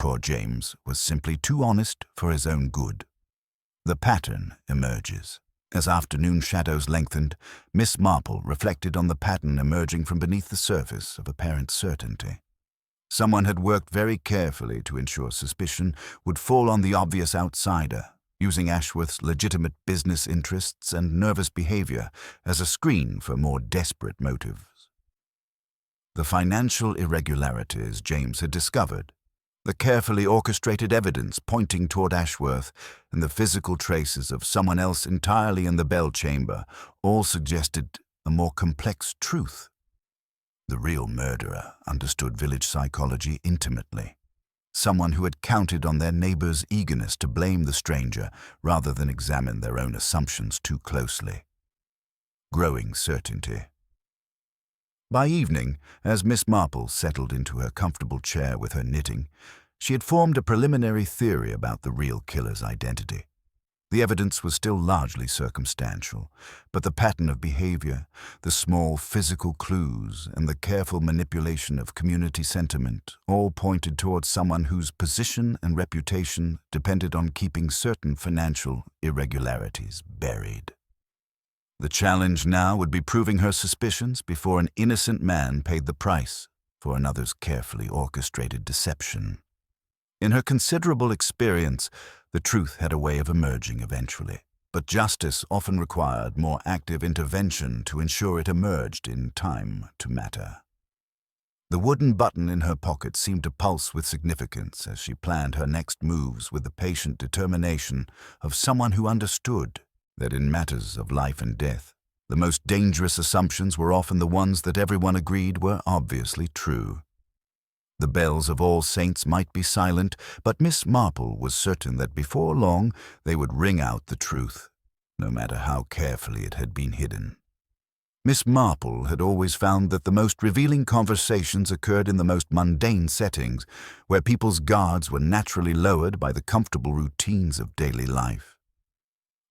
Speaker 1: Poor James was simply too honest for his own good." The pattern emerges. As afternoon shadows lengthened, Miss Marple reflected on the pattern emerging from beneath the surface of apparent certainty. Someone had worked very carefully to ensure suspicion would fall on the obvious outsider, using Ashworth's legitimate business interests and nervous behavior as a screen for more desperate motives. The financial irregularities James had discovered, the carefully orchestrated evidence pointing toward Ashworth, and the physical traces of someone else entirely in the bell chamber all suggested a more complex truth. The real murderer understood village psychology intimately, someone who had counted on their neighbor's eagerness to blame the stranger rather than examine their own assumptions too closely. Growing certainty. By evening, as Miss Marple settled into her comfortable chair with her knitting, she had formed a preliminary theory about the real killer's identity. The evidence was still largely circumstantial, but the pattern of behavior, the small physical clues, and the careful manipulation of community sentiment all pointed towards someone whose position and reputation depended on keeping certain financial irregularities buried. The challenge now would be proving her suspicions before an innocent man paid the price for another's carefully orchestrated deception. In her considerable experience, the truth had a way of emerging eventually, but justice often required more active intervention to ensure it emerged in time to matter. The wooden button in her pocket seemed to pulse with significance as she planned her next moves with the patient determination of someone who understood that in matters of life and death, the most dangerous assumptions were often the ones that everyone agreed were obviously true. The bells of All Saints might be silent, but Miss Marple was certain that before long they would ring out the truth, no matter how carefully it had been hidden. Miss Marple had always found that the most revealing conversations occurred in the most mundane settings, where people's guards were naturally lowered by the comfortable routines of daily life.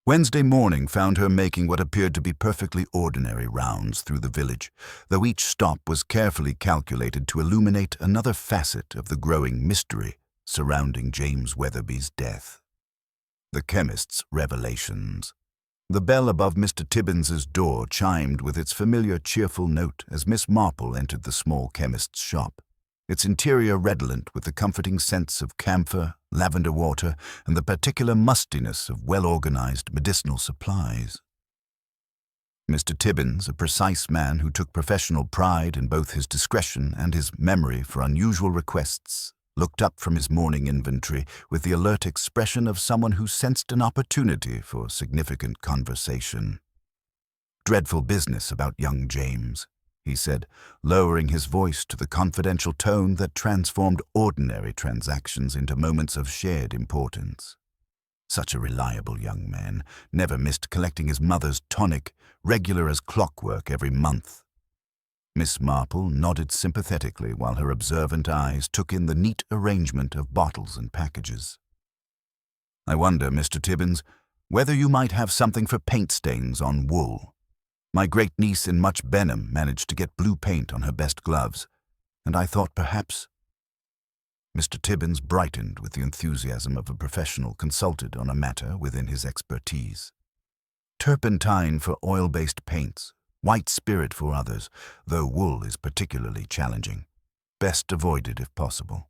Speaker 1: Wednesday morning found her making what appeared to be perfectly ordinary rounds through the village, though each stop was carefully calculated to illuminate another facet of the growing mystery surrounding James Weatherby's death. The chemist's revelations. The bell above Mr. Tibbens's door chimed with its familiar cheerful note as Miss Marple entered the small chemist's shop, its interior redolent with the comforting scents of camphor, lavender water, and the particular mustiness of well-organized medicinal supplies. Mr. Tibbens, a precise man who took professional pride in both his discretion and his memory for unusual requests, looked up from his morning inventory with the alert expression of someone who sensed an opportunity for significant conversation. "Dreadful business about young James," he said, lowering his voice to the confidential tone that transformed ordinary transactions into moments of shared importance. Such a reliable young man, never missed collecting his mother's tonic, regular as clockwork every month. Miss Marple nodded sympathetically while her observant eyes took in the neat arrangement of bottles and packages. "I wonder, Mr. Tibbens, whether you might have something for paint stains on wool. My great-niece in Much Benham managed to get blue paint on her best gloves, and I thought perhaps—" Mr. Tibbens brightened with the enthusiasm of a professional consulted on a matter within his expertise. "Turpentine for oil-based paints, white spirit for others, though wool is particularly challenging. Best avoided if possible."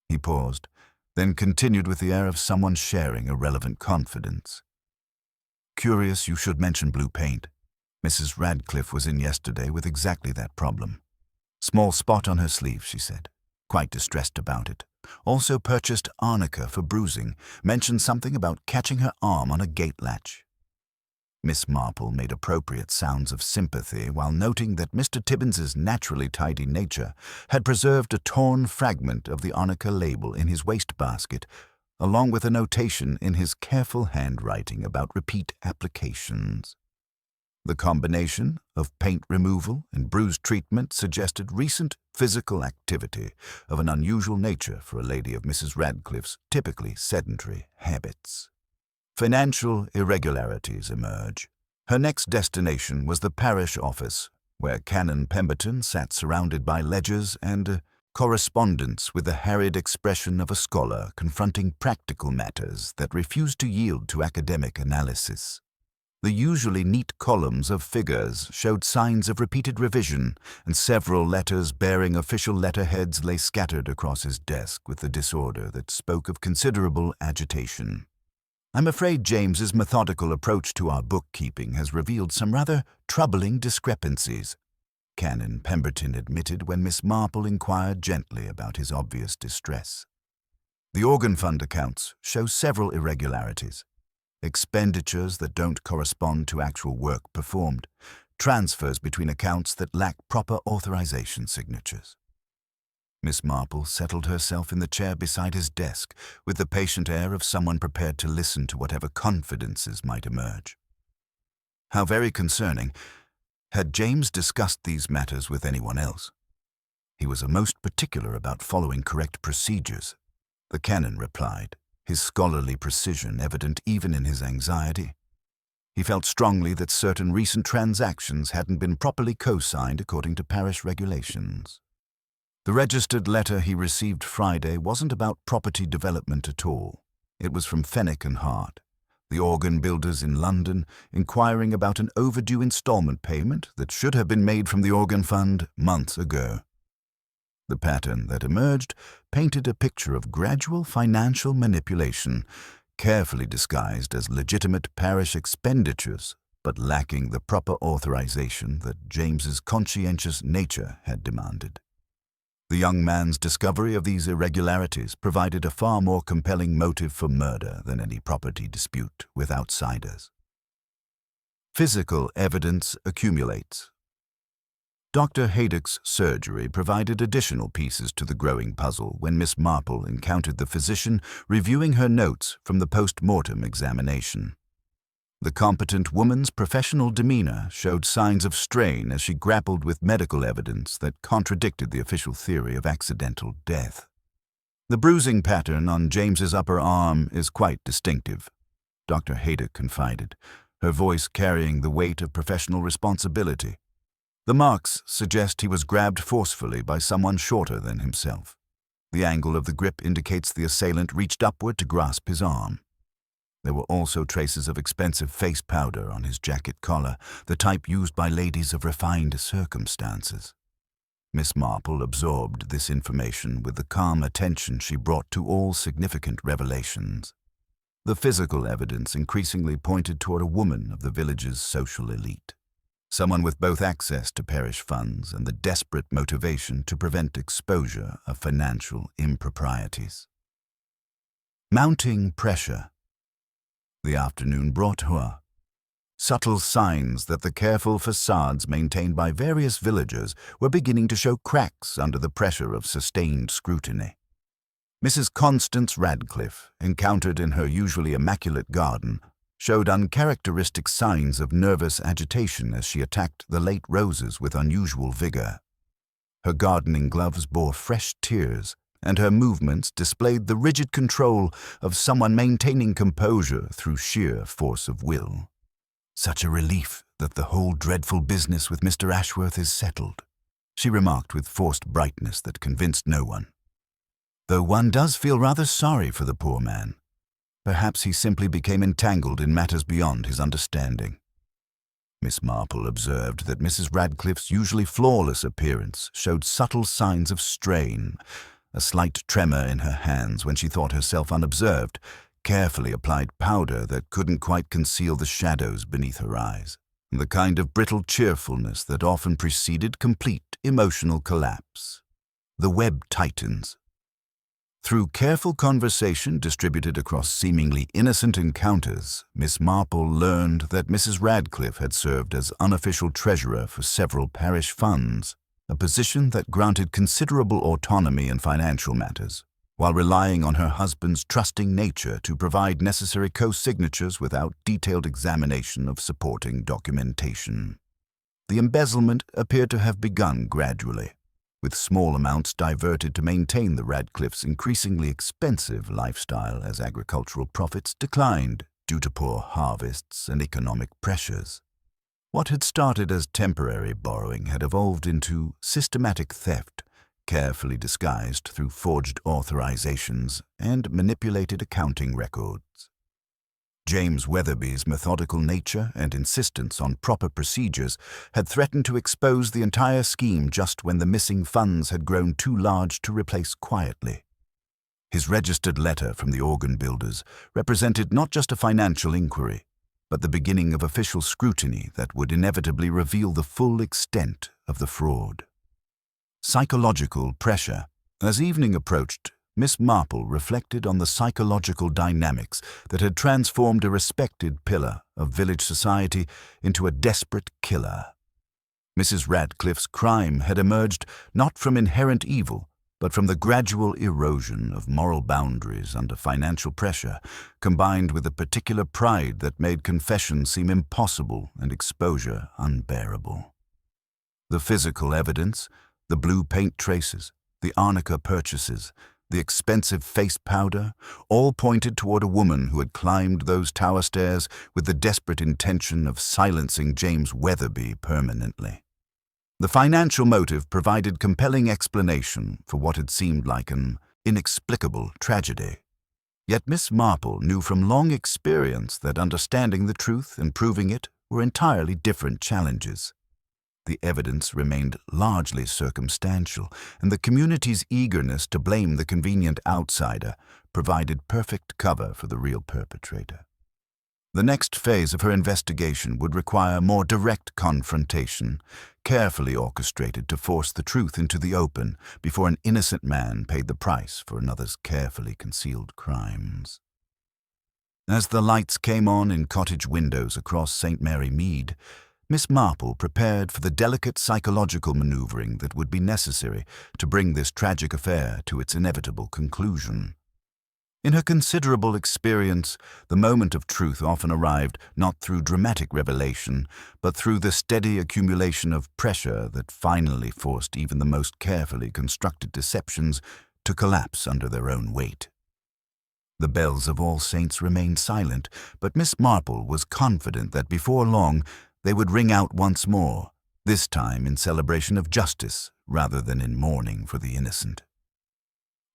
Speaker 1: He paused, then continued with the air of someone sharing a relevant confidence. "Curious you should mention blue paint. Mrs. Radcliffe was in yesterday with exactly that problem. Small spot on her sleeve, she said. Quite distressed about it. Also purchased arnica for bruising. Mentioned something about catching her arm on a gate latch." Miss Marple made appropriate sounds of sympathy while noting that Mr. Tibbens's naturally tidy nature had preserved a torn fragment of the arnica label in his wastebasket, along with a notation in his careful handwriting about repeat applications. The combination of paint removal and bruise treatment suggested recent physical activity of an unusual nature for a lady of Mrs. Radcliffe's typically sedentary habits. Financial irregularities emerge. Her next destination was the parish office, where Canon Pemberton sat surrounded by ledgers and correspondence with the harried expression of a scholar confronting practical matters that refused to yield to academic analysis. The usually neat columns of figures showed signs of repeated revision, and several letters bearing official letterheads lay scattered across his desk with a disorder that spoke of considerable agitation. "I'm afraid James's methodical approach to our bookkeeping has revealed some rather troubling discrepancies," Canon Pemberton admitted when Miss Marple inquired gently about his obvious distress. "The organ fund accounts show several irregularities. Expenditures that don't correspond to actual work performed, transfers between accounts that lack proper authorization signatures." Miss Marple settled herself in the chair beside his desk with the patient air of someone prepared to listen to whatever confidences might emerge. How very concerning. Had James discussed these matters with anyone else? He was most particular about following correct procedures, the canon replied, his scholarly precision evident even in his anxiety. He felt strongly that certain recent transactions hadn't been properly co-signed according to parish regulations. The registered letter he received Friday wasn't about property development at all. It was from Fenwick and Hart, the organ builders in London, inquiring about an overdue installment payment that should have been made from the organ fund months ago. The pattern that emerged painted a picture of gradual financial manipulation, carefully disguised as legitimate parish expenditures, but lacking the proper authorization that James's conscientious nature had demanded. The young man's discovery of these irregularities provided a far more compelling motive for murder than any property dispute with outsiders. Physical evidence accumulates. Dr. Haydock's surgery provided additional pieces to the growing puzzle when Miss Marple encountered the physician reviewing her notes from the post-mortem examination. The competent woman's professional demeanor showed signs of strain as she grappled with medical evidence that contradicted the official theory of accidental death. "The bruising pattern on James's upper arm is quite distinctive," Dr. Haydock confided, her voice carrying the weight of professional responsibility. "The marks suggest he was grabbed forcefully by someone shorter than himself. The angle of the grip indicates the assailant reached upward to grasp his arm. There were also traces of expensive face powder on his jacket collar, the type used by ladies of refined circumstances." Miss Marple absorbed this information with the calm attention she brought to all significant revelations. The physical evidence increasingly pointed toward a woman of the village's social elite, someone with both access to parish funds and the desperate motivation to prevent exposure of financial improprieties. Mounting pressure. The afternoon brought her subtle signs that the careful facades maintained by various villagers were beginning to show cracks under the pressure of sustained scrutiny. Mrs. Constance Radcliffe, encountered in her usually immaculate garden, showed uncharacteristic signs of nervous agitation as she attacked the late roses with unusual vigor. Her gardening gloves bore fresh tears, and her movements displayed the rigid control of someone maintaining composure through sheer force of will. "Such a relief that the whole dreadful business with Mr. Ashworth is settled," she remarked with forced brightness that convinced no one. "Though one does feel rather sorry for the poor man. Perhaps he simply became entangled in matters beyond his understanding." Miss Marple observed that Mrs. Radcliffe's usually flawless appearance showed subtle signs of strain, a slight tremor in her hands when she thought herself unobserved, carefully applied powder that couldn't quite conceal the shadows beneath her eyes, the kind of brittle cheerfulness that often preceded complete emotional collapse. The web tightens. Through careful conversation distributed across seemingly innocent encounters, Miss Marple learned that Mrs. Radcliffe had served as unofficial treasurer for several parish funds, a position that granted considerable autonomy in financial matters, while relying on her husband's trusting nature to provide necessary co-signatures without detailed examination of supporting documentation. The embezzlement appeared to have begun gradually, with small amounts diverted to maintain the Radcliffes' increasingly expensive lifestyle as agricultural profits declined due to poor harvests and economic pressures. What had started as temporary borrowing had evolved into systematic theft, carefully disguised through forged authorizations and manipulated accounting records. James Weatherby's methodical nature and insistence on proper procedures had threatened to expose the entire scheme just when the missing funds had grown too large to replace quietly. His registered letter from the organ builders represented not just a financial inquiry, but the beginning of official scrutiny that would inevitably reveal the full extent of the fraud. Psychological pressure. As evening approached, Miss Marple reflected on the psychological dynamics that had transformed a respected pillar of village society into a desperate killer. Mrs. Radcliffe's crime had emerged not from inherent evil, but from the gradual erosion of moral boundaries under financial pressure, combined with a particular pride that made confession seem impossible and exposure unbearable. The physical evidence, the blue paint traces, the arnica purchases, the expensive face powder, all pointed toward a woman who had climbed those tower stairs with the desperate intention of silencing James Weatherby permanently. The financial motive provided compelling explanation for what had seemed like an inexplicable tragedy. Yet Miss Marple knew from long experience that understanding the truth and proving it were entirely different challenges. The evidence remained largely circumstantial, and the community's eagerness to blame the convenient outsider provided perfect cover for the real perpetrator. The next phase of her investigation would require more direct confrontation, carefully orchestrated to force the truth into the open before an innocent man paid the price for another's carefully concealed crimes. As the lights came on in cottage windows across St. Mary Mead, Miss Marple prepared for the delicate psychological maneuvering that would be necessary to bring this tragic affair to its inevitable conclusion. In her considerable experience, the moment of truth often arrived not through dramatic revelation, but through the steady accumulation of pressure that finally forced even the most carefully constructed deceptions to collapse under their own weight. The bells of All Saints remained silent, but Miss Marple was confident that before long they would ring out once more, this time in celebration of justice rather than in mourning for the innocent.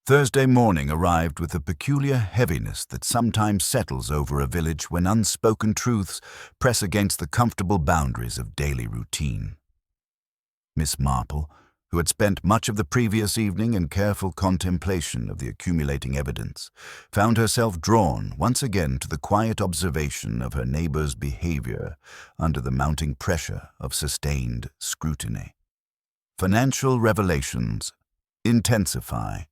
Speaker 1: Thursday morning arrived with the peculiar heaviness that sometimes settles over a village when unspoken truths press against the comfortable boundaries of daily routine. Miss Marple, who had spent much of the previous evening in careful contemplation of the accumulating evidence, found herself drawn once again to the quiet observation of her neighbor's behavior under the mounting pressure of sustained scrutiny. Financial revelations intensify.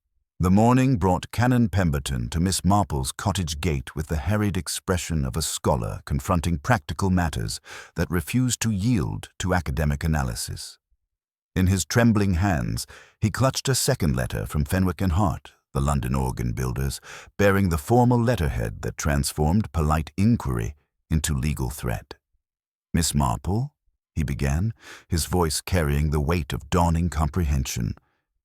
Speaker 1: The morning brought Canon Pemberton to Miss Marple's cottage gate with the harried expression of a scholar confronting practical matters that refused to yield to academic analysis. In his trembling hands, he clutched a second letter from Fenwick and Hart, the London organ builders, bearing the formal letterhead that transformed polite inquiry into legal threat. "Miss Marple," he began, his voice carrying the weight of dawning comprehension,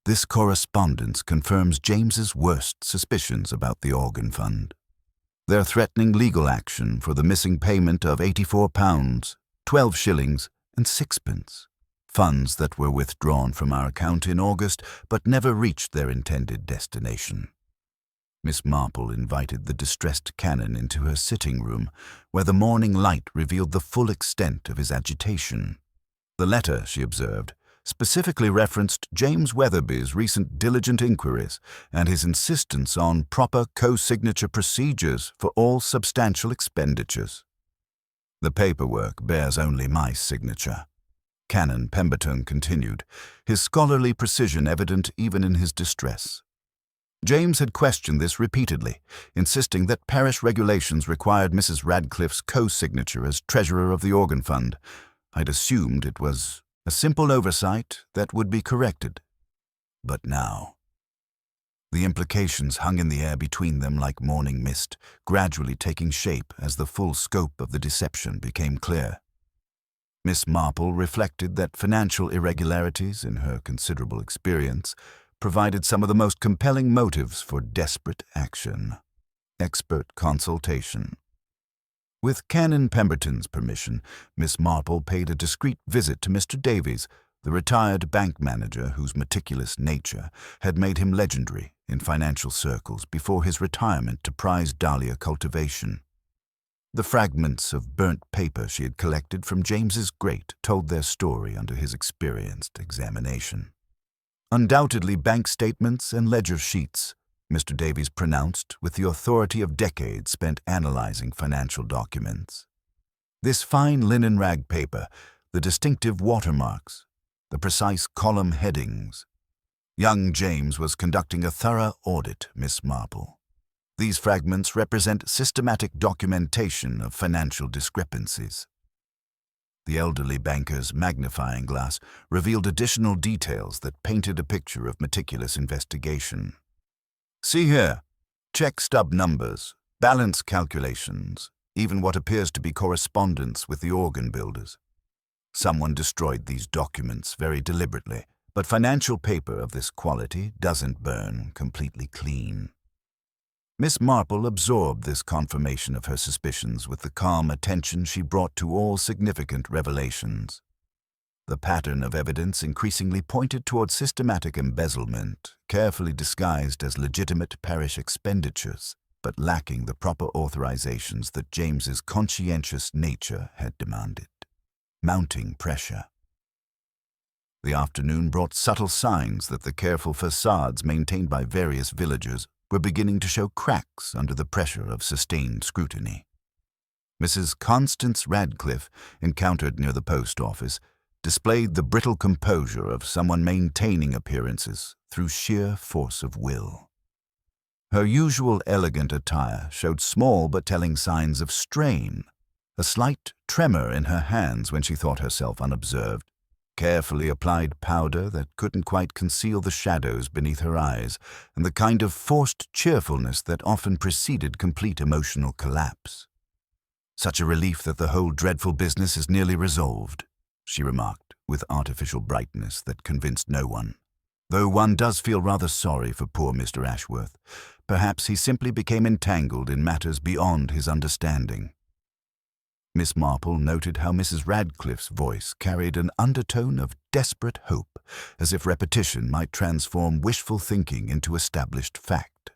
Speaker 1: "this correspondence confirms James's worst suspicions about the organ fund. They're threatening legal action for the missing payment of £84, 12 shillings and 6 pence, funds that were withdrawn from our account in August but never reached their intended destination." Miss Marple invited the distressed canon into her sitting room, where the morning light revealed the full extent of his agitation. The letter, she observed, specifically referenced James Weatherby's recent diligent inquiries and his insistence on proper co-signature procedures for all substantial expenditures. "The paperwork bears only my signature," Canon Pemberton continued, his scholarly precision evident even in his distress. James had questioned this repeatedly, insisting that parish regulations required Mrs. Radcliffe's co-signature as treasurer of the organ fund. I'd assumed it was a simple oversight that would be corrected. But now, the implications hung in the air between them like morning mist, gradually taking shape as the full scope of the deception became clear. Miss Marple reflected that financial irregularities, in her considerable experience, provided some of the most compelling motives for desperate action. Expert consultation. With Canon Pemberton's permission, Miss Marple paid a discreet visit to Mr. Davies, the retired bank manager whose meticulous nature had made him legendary in financial circles before his retirement to prize dahlia cultivation. The fragments of burnt paper she had collected from James's grate told their story under his experienced examination. "Undoubtedly bank statements and ledger sheets," Mr. Davies pronounced with the authority of decades spent analyzing financial documents. "This fine linen rag paper, the distinctive watermarks, the precise column headings. Young James was conducting a thorough audit, Miss Marple. These fragments represent systematic documentation of financial discrepancies." The elderly banker's magnifying glass revealed additional details that painted a picture of meticulous investigation. "See here, check stub numbers, balance calculations, even what appears to be correspondence with the organ builders. Someone destroyed these documents very deliberately, but financial paper of this quality doesn't burn completely clean." Miss Marple absorbed this confirmation of her suspicions with the calm attention she brought to all significant revelations. The pattern of evidence increasingly pointed toward systematic embezzlement, carefully disguised as legitimate parish expenditures, but lacking the proper authorizations that James's conscientious nature had demanded. Mounting pressure. The afternoon brought subtle signs that the careful facades maintained by various villagers were beginning to show cracks under the pressure of sustained scrutiny. Mrs. Constance Radcliffe, encountered near the post office, displayed the brittle composure of someone maintaining appearances through sheer force of will. Her usual elegant attire showed small but telling signs of strain, a slight tremor in her hands when she thought herself unobserved, carefully applied powder that couldn't quite conceal the shadows beneath her eyes, and the kind of forced cheerfulness that often preceded complete emotional collapse. "Such a relief that the whole dreadful business is nearly resolved," she remarked, with artificial brightness that convinced no one. "Though one does feel rather sorry for poor Mr. Ashworth. Perhaps he simply became entangled in matters beyond his understanding." Miss Marple noted how Mrs. Radcliffe's voice carried an undertone of desperate hope, as if repetition might transform wishful thinking into established fact.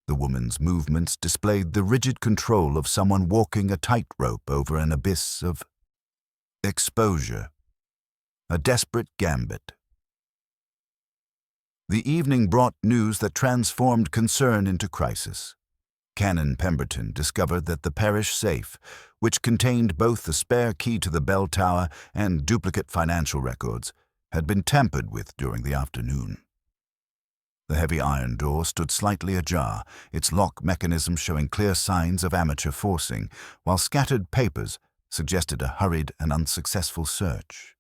Speaker 1: The woman's movements displayed the rigid control of someone walking a tightrope over an abyss of exposure. A desperate gambit. The evening brought news that transformed concern into crisis. Canon Pemberton discovered that the parish safe, which contained both the spare key to the bell tower and duplicate financial records, had been tampered with during the afternoon. The heavy iron door stood slightly ajar, its lock mechanism showing clear signs of amateur forcing, while scattered papers suggested a hurried and unsuccessful search.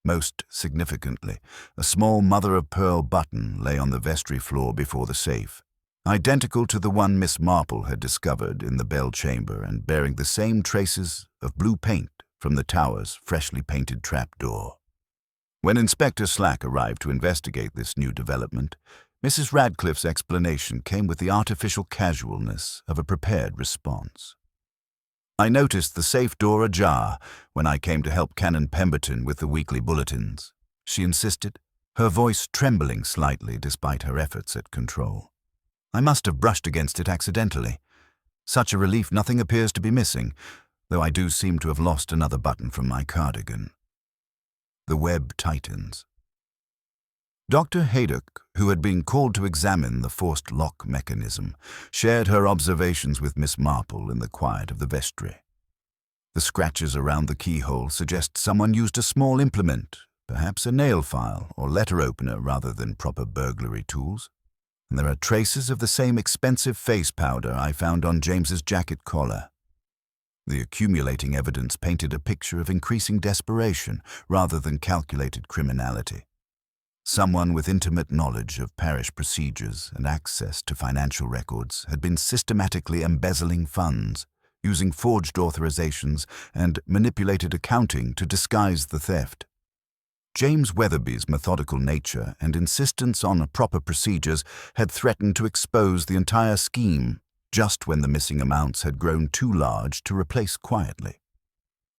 Speaker 1: Most significantly, a small mother-of-pearl button lay on the vestry floor before the safe, identical to the one Miss Marple had discovered in the bell chamber and bearing the same traces of blue paint from the tower's freshly painted trapdoor. When Inspector Slack arrived to investigate this new development, Mrs. Radcliffe's explanation came with the artificial casualness of a prepared response. "I noticed the safe door ajar when I came to help Canon Pemberton with the weekly bulletins," she insisted, her voice trembling slightly despite her efforts at control. "I must have brushed against it accidentally. Such a relief nothing appears to be missing, though I do seem to have lost another button from my cardigan." The web tightens. Dr. Haydock, who had been called to examine the forced lock mechanism, shared her observations with Miss Marple in the quiet of the vestry. The scratches around the keyhole suggest someone used a small implement, perhaps a nail file or letter opener rather than proper burglary tools. And there are traces of the same expensive face powder I found on James's jacket collar. The accumulating evidence painted a picture of increasing desperation rather than calculated criminality. Someone with intimate knowledge of parish procedures and access to financial records had been systematically embezzling funds, using forged authorizations and manipulated accounting to disguise the theft. James Weatherby's methodical nature and insistence on proper procedures had threatened to expose the entire scheme just when the missing amounts had grown too large to replace quietly.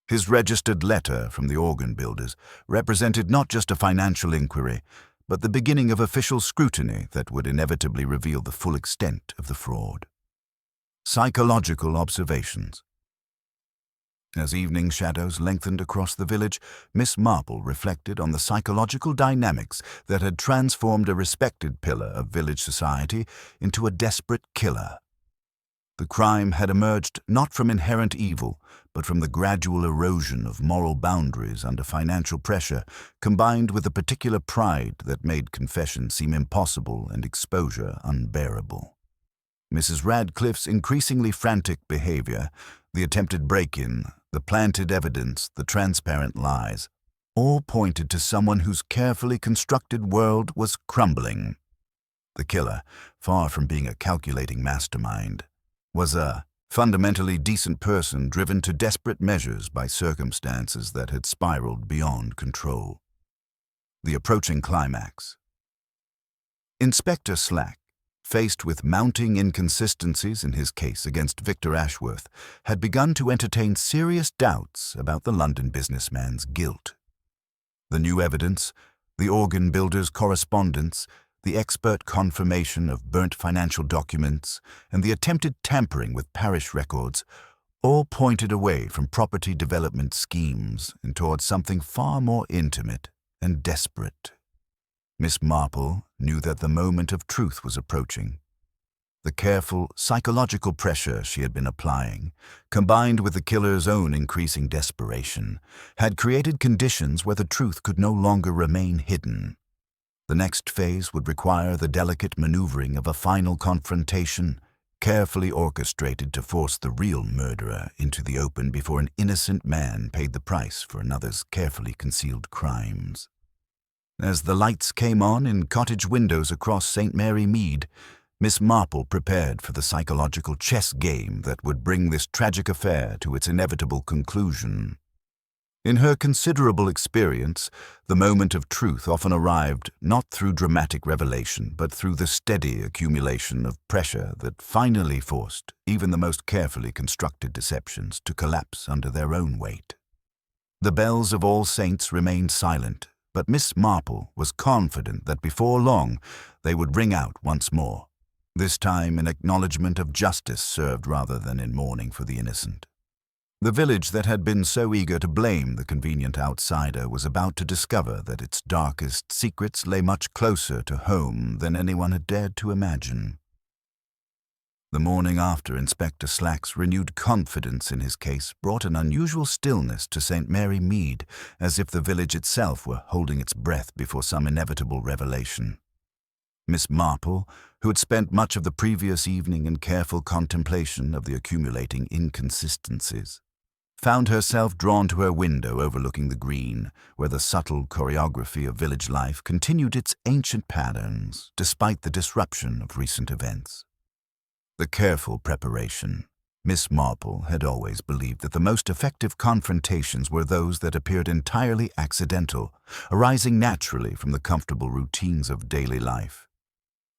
Speaker 1: His registered letter from the organ builders represented not just a financial inquiry, but the beginning of official scrutiny that would inevitably reveal the full extent of the fraud. Psychological observations. As evening shadows lengthened across the village, Miss Marple reflected on the psychological dynamics that had transformed a respected pillar of village society into a desperate killer. The crime had emerged not from inherent evil, but from the gradual erosion of moral boundaries under financial pressure, combined with a particular pride that made confession seem impossible and exposure unbearable. Mrs. Radcliffe's increasingly frantic behavior, the attempted break-in, the planted evidence, the transparent lies, all pointed to someone whose carefully constructed world was crumbling. The killer, far from being a calculating mastermind, was a fundamentally decent person driven to desperate measures by circumstances that had spiraled beyond control. The approaching climax. Inspector Slack, faced with mounting inconsistencies in his case against Victor Ashworth, had begun to entertain serious doubts about the London businessman's guilt. The new evidence, the organ builder's correspondence, the expert confirmation of burnt financial documents, and the attempted tampering with parish records all pointed away from property development schemes and towards something far more intimate and desperate. Miss Marple knew that the moment of truth was approaching. The careful psychological pressure she had been applying, combined with the killer's own increasing desperation, had created conditions where the truth could no longer remain hidden. The next phase would require the delicate maneuvering of a final confrontation, carefully orchestrated to force the real murderer into the open before an innocent man paid the price for another's carefully concealed crimes. As the lights came on in cottage windows across St. Mary Mead, Miss Marple prepared for the psychological chess game that would bring this tragic affair to its inevitable conclusion. In her considerable experience, the moment of truth often arrived not through dramatic revelation, but through the steady accumulation of pressure that finally forced even the most carefully constructed deceptions to collapse under their own weight. The bells of All Saints remained silent, but Miss Marple was confident that before long they would ring out once more, this time in acknowledgement of justice served rather than in mourning for the innocent. The village that had been so eager to blame the convenient outsider was about to discover that its darkest secrets lay much closer to home than anyone had dared to imagine. The morning after Inspector Slack's renewed confidence in his case brought an unusual stillness to St. Mary Mead, as if the village itself were holding its breath before some inevitable revelation. Miss Marple, who had spent much of the previous evening in careful contemplation of the accumulating inconsistencies, found herself drawn to her window overlooking the green, where the subtle choreography of village life continued its ancient patterns despite the disruption of recent events. The careful preparation. Miss Marple had always believed that the most effective confrontations were those that appeared entirely accidental, arising naturally from the comfortable routines of daily life.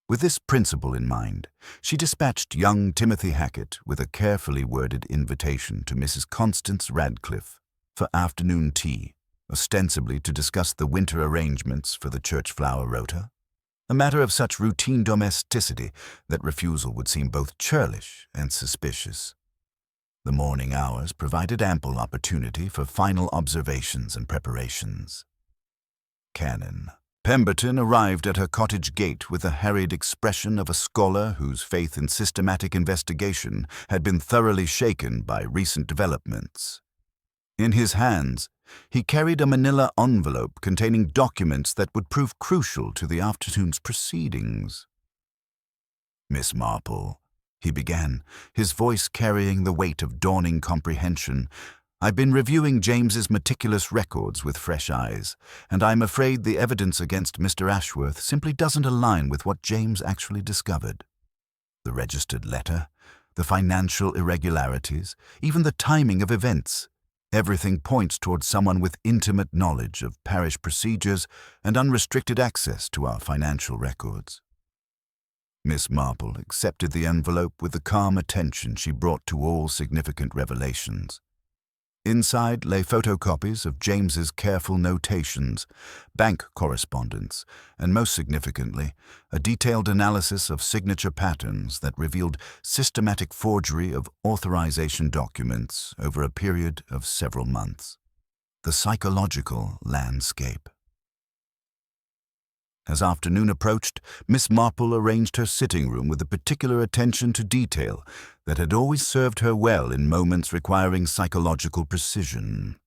Speaker 1: With this principle in mind, she dispatched young Timothy Hackett with a carefully worded invitation to Mrs. Constance Radcliffe for afternoon tea, ostensibly to discuss the winter arrangements for the church flower rota, a matter of such routine domesticity that refusal would seem both churlish and suspicious. The morning hours provided ample opportunity for final observations and preparations. Canon Pemberton arrived at her cottage gate with the harried expression of a scholar whose faith in systematic investigation had been thoroughly shaken by recent developments. In his hands, he carried a manila envelope containing documents that would prove crucial to the afternoon's proceedings. "Miss Marple," he began, his voice carrying the weight of dawning comprehension, "I've been reviewing James's meticulous records with fresh eyes, and I'm afraid the evidence against Mr. Ashworth simply doesn't align with what James actually discovered. The registered letter, the financial irregularities, even the timing of events. Everything points towards someone with intimate knowledge of parish procedures and unrestricted access to our financial records." Miss Marple accepted the envelope with the calm attention she brought to all significant revelations. Inside lay photocopies of James's careful notations, bank correspondence, and most significantly, a detailed analysis of signature patterns that revealed systematic forgery of authorization documents over a period of several months. The psychological landscape. As afternoon approached, Miss Marple arranged her sitting room with a particular attention to detail that had always served her well in moments requiring psychological precision.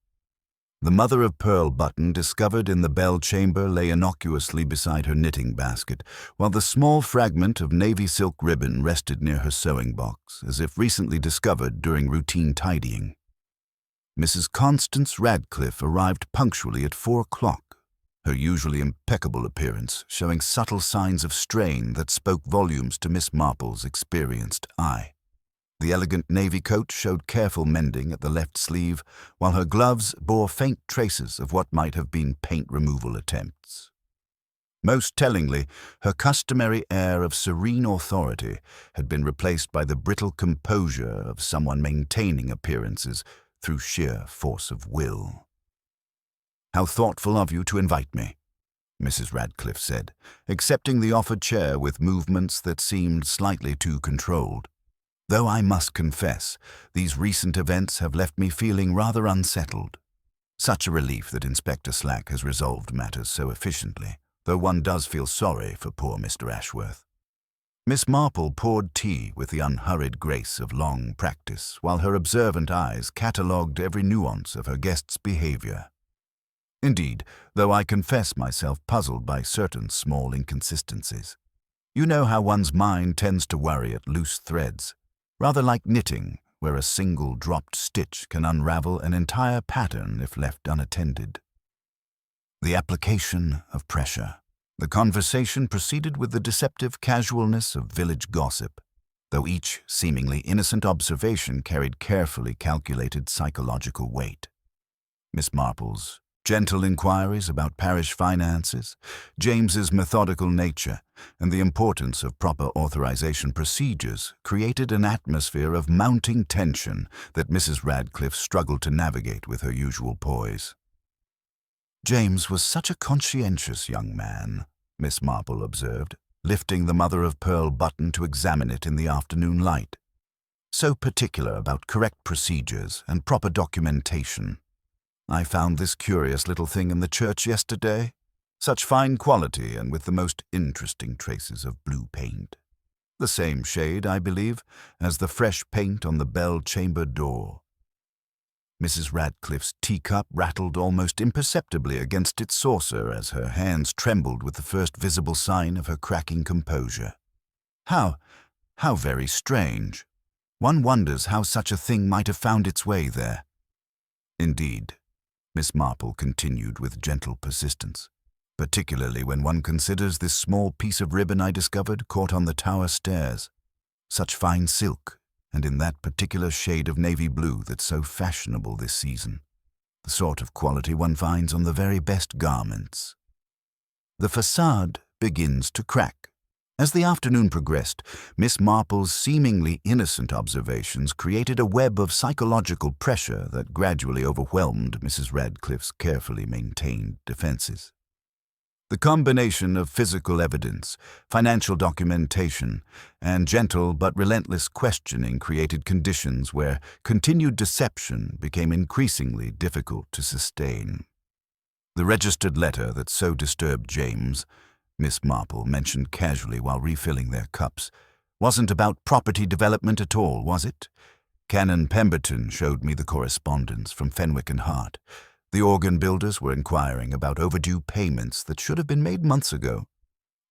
Speaker 1: The mother-of-pearl button discovered in the bell chamber lay innocuously beside her knitting basket, while the small fragment of navy silk ribbon rested near her sewing box, as if recently discovered during routine tidying. Mrs. Constance Radcliffe arrived punctually at 4 o'clock. Her usually impeccable appearance showing subtle signs of strain that spoke volumes to Miss Marple's experienced eye. The elegant navy coat showed careful mending at the left sleeve, while her gloves bore faint traces of what might have been paint removal attempts. Most tellingly, her customary air of serene authority had been replaced by the brittle composure of someone maintaining appearances through sheer force of will. "How thoughtful of you to invite me," Mrs. Radcliffe said, accepting the offered chair with movements that seemed slightly too controlled. "Though I must confess, these recent events have left me feeling rather unsettled. Such a relief that Inspector Slack has resolved matters so efficiently, though one does feel sorry for poor Mr. Ashworth." Miss Marple poured tea with the unhurried grace of long practice, while her observant eyes catalogued every nuance of her guest's behavior. "Indeed, though I confess myself puzzled by certain small inconsistencies. You know how one's mind tends to worry at loose threads, rather like knitting, where a single dropped stitch can unravel an entire pattern if left unattended. The application of pressure. The conversation proceeded with the deceptive casualness of village gossip, though each seemingly innocent observation carried carefully calculated psychological weight. Miss Marple's gentle inquiries about parish finances, James's methodical nature, and the importance of proper authorization procedures created an atmosphere of mounting tension that Mrs. Radcliffe struggled to navigate with her usual poise. James was such a conscientious young man, Miss Marple observed, lifting the mother-of-pearl button to examine it in the afternoon light. So particular about correct procedures and proper documentation. I found this curious little thing in the church yesterday. Such fine quality and with the most interesting traces of blue paint. The same shade, I believe, as the fresh paint on the bell chamber door. Mrs. Radcliffe's teacup rattled almost imperceptibly against its saucer as her hands trembled with the first visible sign of her cracking composure. How very strange. One wonders how such a thing might have found its way there. Indeed, Miss Marple continued with gentle persistence, particularly when one considers this small piece of ribbon I discovered caught on the tower stairs. Such fine silk, and in that particular shade of navy blue that's so fashionable this season. The sort of quality one finds on the very best garments. The facade begins to crack. As the afternoon progressed, Miss Marple's seemingly innocent observations created a web of psychological pressure that gradually overwhelmed Mrs. Radcliffe's carefully maintained defenses. The combination of physical evidence, financial documentation, and gentle but relentless questioning created conditions where continued deception became increasingly difficult to sustain. The registered letter that so disturbed James, Miss Marple mentioned casually while refilling their cups, wasn't about property development at all, was it? Canon Pemberton showed me the correspondence from Fenwick and Hart. The organ builders were inquiring about overdue payments that should have been made months ago.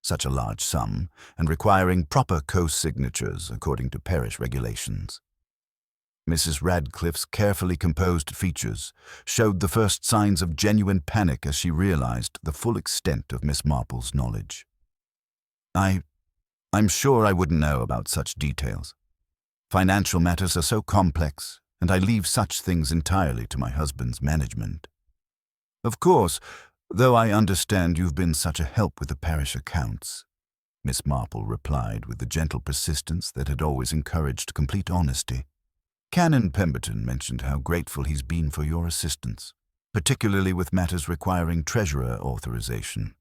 Speaker 1: Such a large sum, and requiring proper co-signatures according to parish regulations. Mrs. Radcliffe's carefully composed features showed the first signs of genuine panic as she realized the full extent of Miss Marple's knowledge. I'm sure I wouldn't know about such details. Financial matters are so complex, and I leave such things entirely to my husband's management. Of course, though I understand you've been such a help with the parish accounts, Miss Marple replied with the gentle persistence that had always encouraged complete honesty. Canon Pemberton mentioned how grateful he's been for your assistance, particularly with matters requiring treasurer authorization.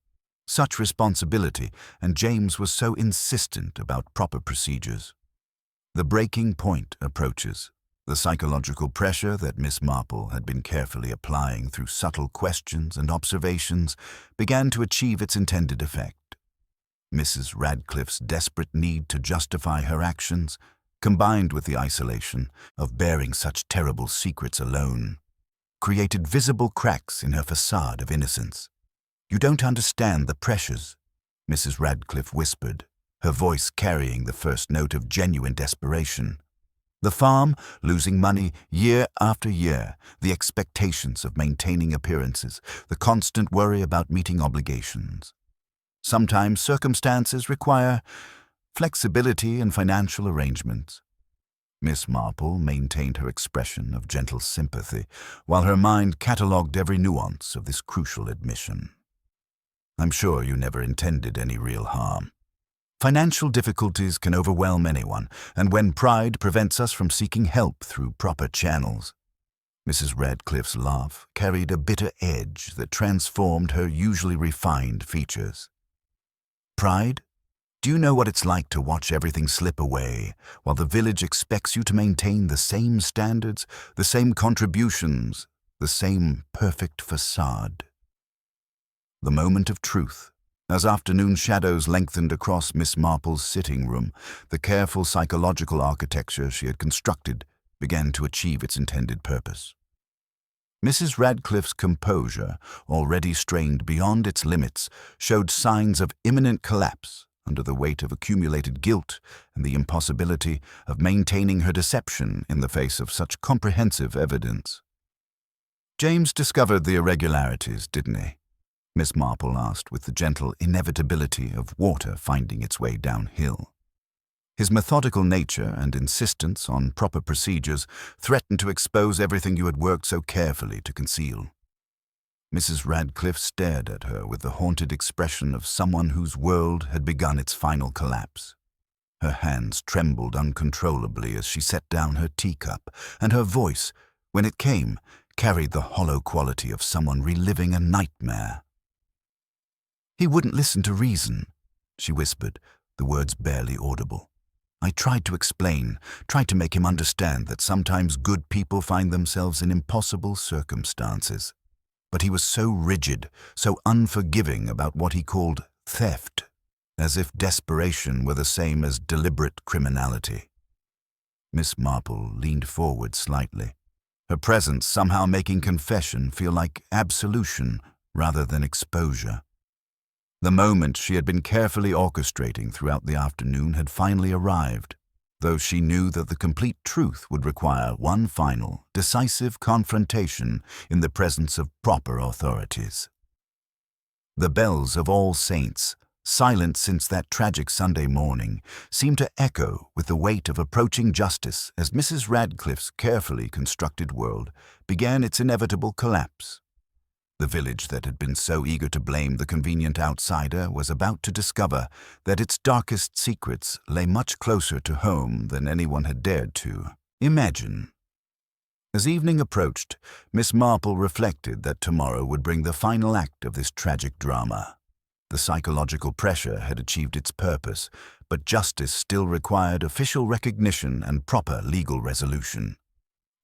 Speaker 1: Such responsibility, and James was so insistent about proper procedures. The breaking point approaches. The psychological pressure that Miss Marple had been carefully applying through subtle questions and observations began to achieve its intended effect. Mrs. Radcliffe's desperate need to justify her actions, combined with the isolation of bearing such terrible secrets alone, created visible cracks in her facade of innocence. "You don't understand the pressures," Mrs. Radcliffe whispered, her voice carrying the first note of genuine desperation. The farm losing money year after year, the expectations of maintaining appearances, the constant worry about meeting obligations. Sometimes circumstances require flexibility in financial arrangements. Miss Marple maintained her expression of gentle sympathy, while her mind catalogued every nuance of this crucial admission. "I'm sure you never intended any real harm. Financial difficulties can overwhelm anyone, and when pride prevents us from seeking help through proper channels." Mrs. Radcliffe's laugh carried a bitter edge that transformed her usually refined features. "Pride? Do you know what it's like to watch everything slip away, while the village expects you to maintain the same standards, the same contributions, the same perfect facade?" The moment of truth. As afternoon shadows lengthened across Miss Marple's sitting room, the careful psychological architecture she had constructed began to achieve its intended purpose. Mrs. Radcliffe's composure, already strained beyond its limits, showed signs of imminent collapse under the weight of accumulated guilt and the impossibility of maintaining her deception in the face of such comprehensive evidence. "James discovered the irregularities, didn't he?" Miss Marple asked with the gentle inevitability of water finding its way downhill. His methodical nature and insistence on proper procedures threatened to expose everything you had worked so carefully to conceal. Mrs. Radcliffe stared at her with the haunted expression of someone whose world had begun its final collapse. Her hands trembled uncontrollably as she set down her teacup, and her voice, when it came, carried the hollow quality of someone reliving a nightmare. "He wouldn't listen to reason," she whispered, the words barely audible. "I tried to explain, tried to make him understand that sometimes good people find themselves in impossible circumstances. But he was so rigid, so unforgiving about what he called theft, as if desperation were the same as deliberate criminality." Miss Marple leaned forward slightly, her presence somehow making confession feel like absolution rather than exposure. The moment she had been carefully orchestrating throughout the afternoon had finally arrived, though she knew that the complete truth would require one final, decisive confrontation in the presence of proper authorities. The bells of All Saints, silent since that tragic Sunday morning, seemed to echo with the weight of approaching justice as Mrs. Radcliffe's carefully constructed world began its inevitable collapse. The village that had been so eager to blame the convenient outsider was about to discover that its darkest secrets lay much closer to home than anyone had dared to imagine. As evening approached, Miss Marple reflected that tomorrow would bring the final act of this tragic drama. The psychological pressure had achieved its purpose, but justice still required official recognition and proper legal resolution.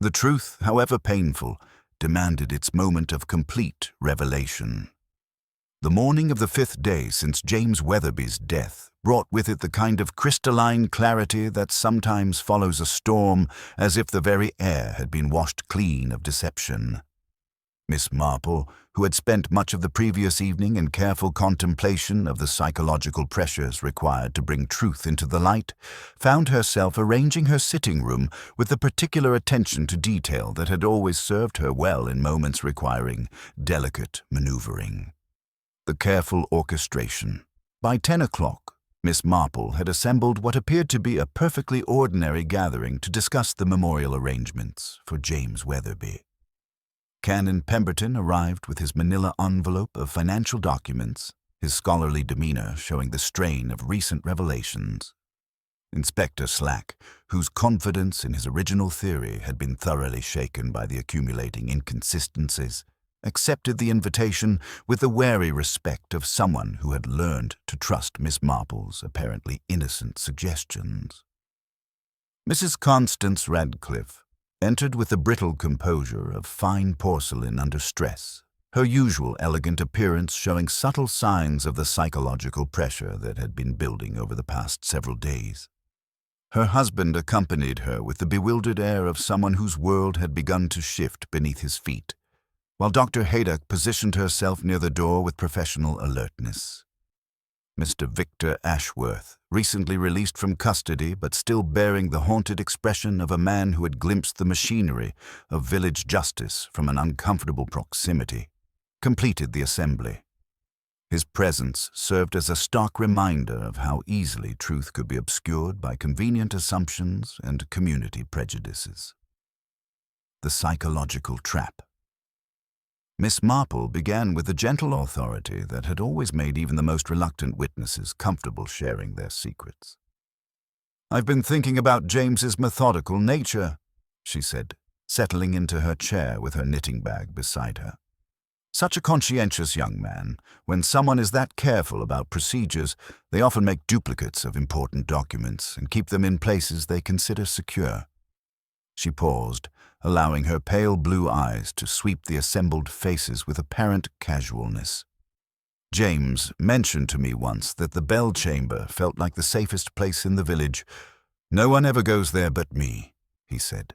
Speaker 1: The truth, however painful, demanded its moment of complete revelation. The morning of the 5th day since James Weatherby's death brought with it the kind of crystalline clarity that sometimes follows a storm, as if the very air had been washed clean of deception. Miss Marple, who had spent much of the previous evening in careful contemplation of the psychological pressures required to bring truth into the light, found herself arranging her sitting room with the particular attention to detail that had always served her well in moments requiring delicate maneuvering. The careful orchestration. By 10 o'clock, Miss Marple had assembled what appeared to be a perfectly ordinary gathering to discuss the memorial arrangements for James Weatherby. Canon Pemberton arrived with his manila envelope of financial documents, his scholarly demeanor showing the strain of recent revelations. Inspector Slack, whose confidence in his original theory had been thoroughly shaken by the accumulating inconsistencies, accepted the invitation with the wary respect of someone who had learned to trust Miss Marple's apparently innocent suggestions. Mrs. Constance Radcliffe entered with the brittle composure of fine porcelain under stress, her usual elegant appearance showing subtle signs of the psychological pressure that had been building over the past several days. Her husband accompanied her with the bewildered air of someone whose world had begun to shift beneath his feet, while Dr. Haydock positioned herself near the door with professional alertness. Mr. Victor Ashworth, recently released from custody but still bearing the haunted expression of a man who had glimpsed the machinery of village justice from an uncomfortable proximity, completed the assembly. His presence served as a stark reminder of how easily truth could be obscured by convenient assumptions and community prejudices. The psychological trap. Miss Marple began with the gentle authority that had always made even the most reluctant witnesses comfortable sharing their secrets. "I've been thinking about James's methodical nature," she said, settling into her chair with her knitting bag beside her. "Such a conscientious young man. When someone is that careful about procedures, they often make duplicates of important documents and keep them in places they consider secure." She paused, allowing her pale blue eyes to sweep the assembled faces with apparent casualness. "James mentioned to me once that the bell chamber felt like the safest place in the village. 'No one ever goes there but me,' he said.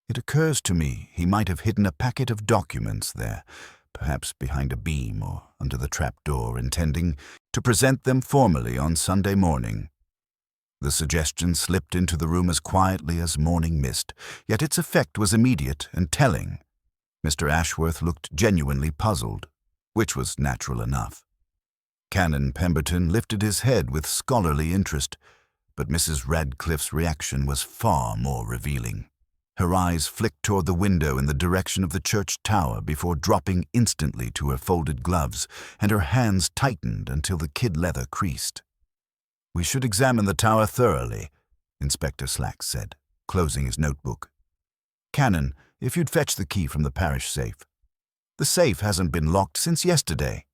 Speaker 1: It occurs to me he might have hidden a packet of documents there, perhaps behind a beam or under the trapdoor, intending to present them formally on Sunday morning. The suggestion slipped into the room as quietly as morning mist, yet its effect was immediate and telling. Mr. Ashworth looked genuinely puzzled, which was natural enough. Canon Pemberton lifted his head with scholarly interest, but Mrs. Radcliffe's reaction was far more revealing. Her eyes flicked toward the window in the direction of the church tower before dropping instantly to her folded gloves, and her hands tightened until the kid leather creased. "We should examine the tower thoroughly," Inspector Slack said, closing his notebook. "Canon, if you'd fetch the key from the parish safe." "The safe hasn't been locked since yesterday,"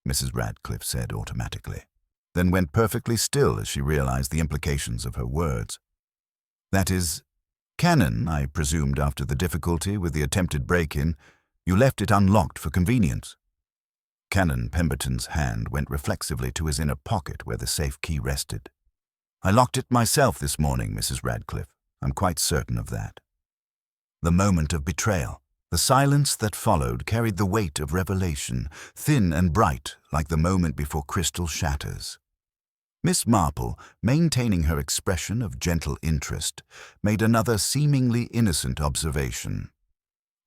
Speaker 1: Mrs. Radcliffe said automatically, then went perfectly still as she realized the implications of her words. "That is, Canon, I presumed after the difficulty with the attempted break-in, you left it unlocked for convenience." Canon Pemberton's hand went reflexively to his inner pocket where the safe key rested. "I locked it myself this morning, Mrs. Radcliffe. I'm quite certain of that." The moment of betrayal, the silence that followed, carried the weight of revelation, thin and bright like the moment before crystal shatters. Miss Marple, maintaining her expression of gentle interest, made another seemingly innocent observation.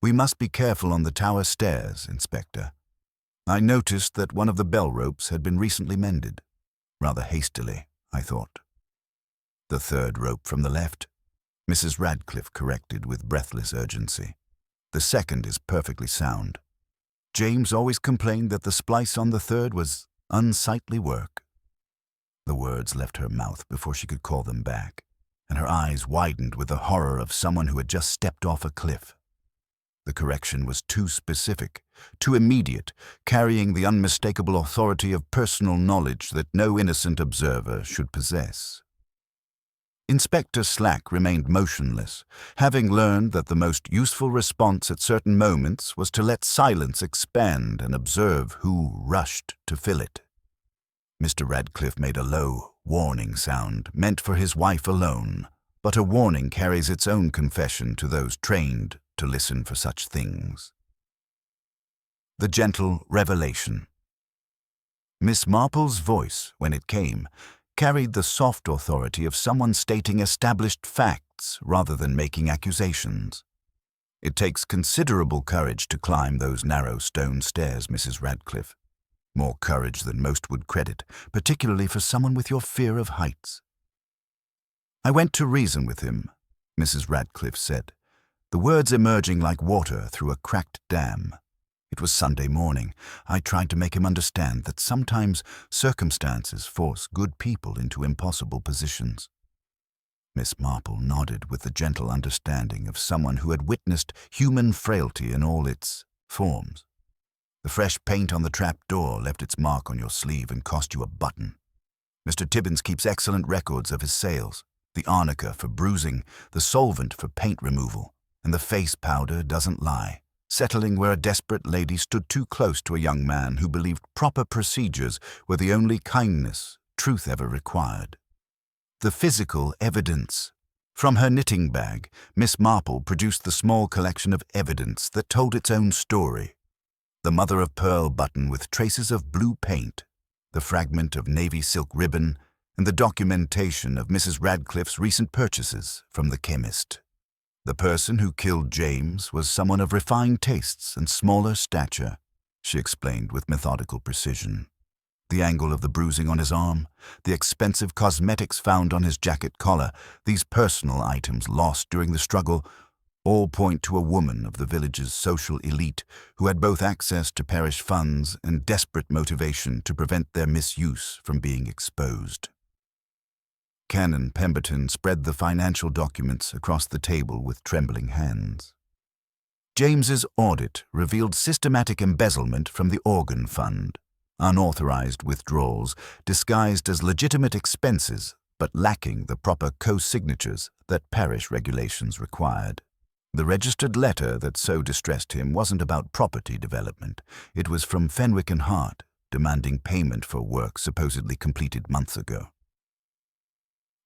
Speaker 1: "We must be careful on the tower stairs, Inspector. I noticed that one of the bell ropes had been recently mended. Rather hastily, I thought." "The third rope from the left," Mrs. Radcliffe corrected with breathless urgency. "The second is perfectly sound. James always complained that the splice on the third was unsightly work." The words left her mouth before she could call them back, and her eyes widened with the horror of someone who had just stepped off a cliff. The correction was too specific, too immediate, carrying the unmistakable authority of personal knowledge that no innocent observer should possess. Inspector Slack remained motionless, having learned that the most useful response at certain moments was to let silence expand and observe who rushed to fill it. Mr. Radcliffe made a low, warning sound meant for his wife alone, but a warning carries its own confession to those trained to listen for such things. The gentle revelation. Miss Marple's voice, when it came, carried the soft authority of someone stating established facts rather than making accusations. "It takes considerable courage to climb those narrow stone stairs, Mrs. Radcliffe. More courage than most would credit, particularly for someone with your fear of heights." "I went to reason with him," Mrs. Radcliffe said, the words emerging like water through a cracked dam. "It was Sunday morning. I tried to make him understand that sometimes circumstances force good people into impossible positions." Miss Marple nodded with the gentle understanding of someone who had witnessed human frailty in all its forms. "The fresh paint on the trap door left its mark on your sleeve and cost you a button. Mr. Tibbins keeps excellent records of his sales, the arnica for bruising, the solvent for paint removal, and the face powder doesn't lie, settling where a desperate lady stood too close to a young man who believed proper procedures were the only kindness truth ever required." The physical evidence. From her knitting bag, Miss Marple produced the small collection of evidence that told its own story. The mother-of-pearl button with traces of blue paint, the fragment of navy silk ribbon, and the documentation of Mrs. Radcliffe's recent purchases from the chemist. The person who killed James was someone of refined tastes and smaller stature, she explained with methodical precision. The angle of the bruising on his arm, the expensive cosmetics found on his jacket collar, these personal items lost during the struggle, all point to a woman of the village's social elite who had both access to parish funds and desperate motivation to prevent their misuse from being exposed. Canon Pemberton spread the financial documents across the table with trembling hands. James's audit revealed systematic embezzlement from the organ fund, unauthorized withdrawals disguised as legitimate expenses but lacking the proper co-signatures that parish regulations required. The registered letter that so distressed him wasn't about property development. It was from Fenwick and Hart, demanding payment for work supposedly completed months ago.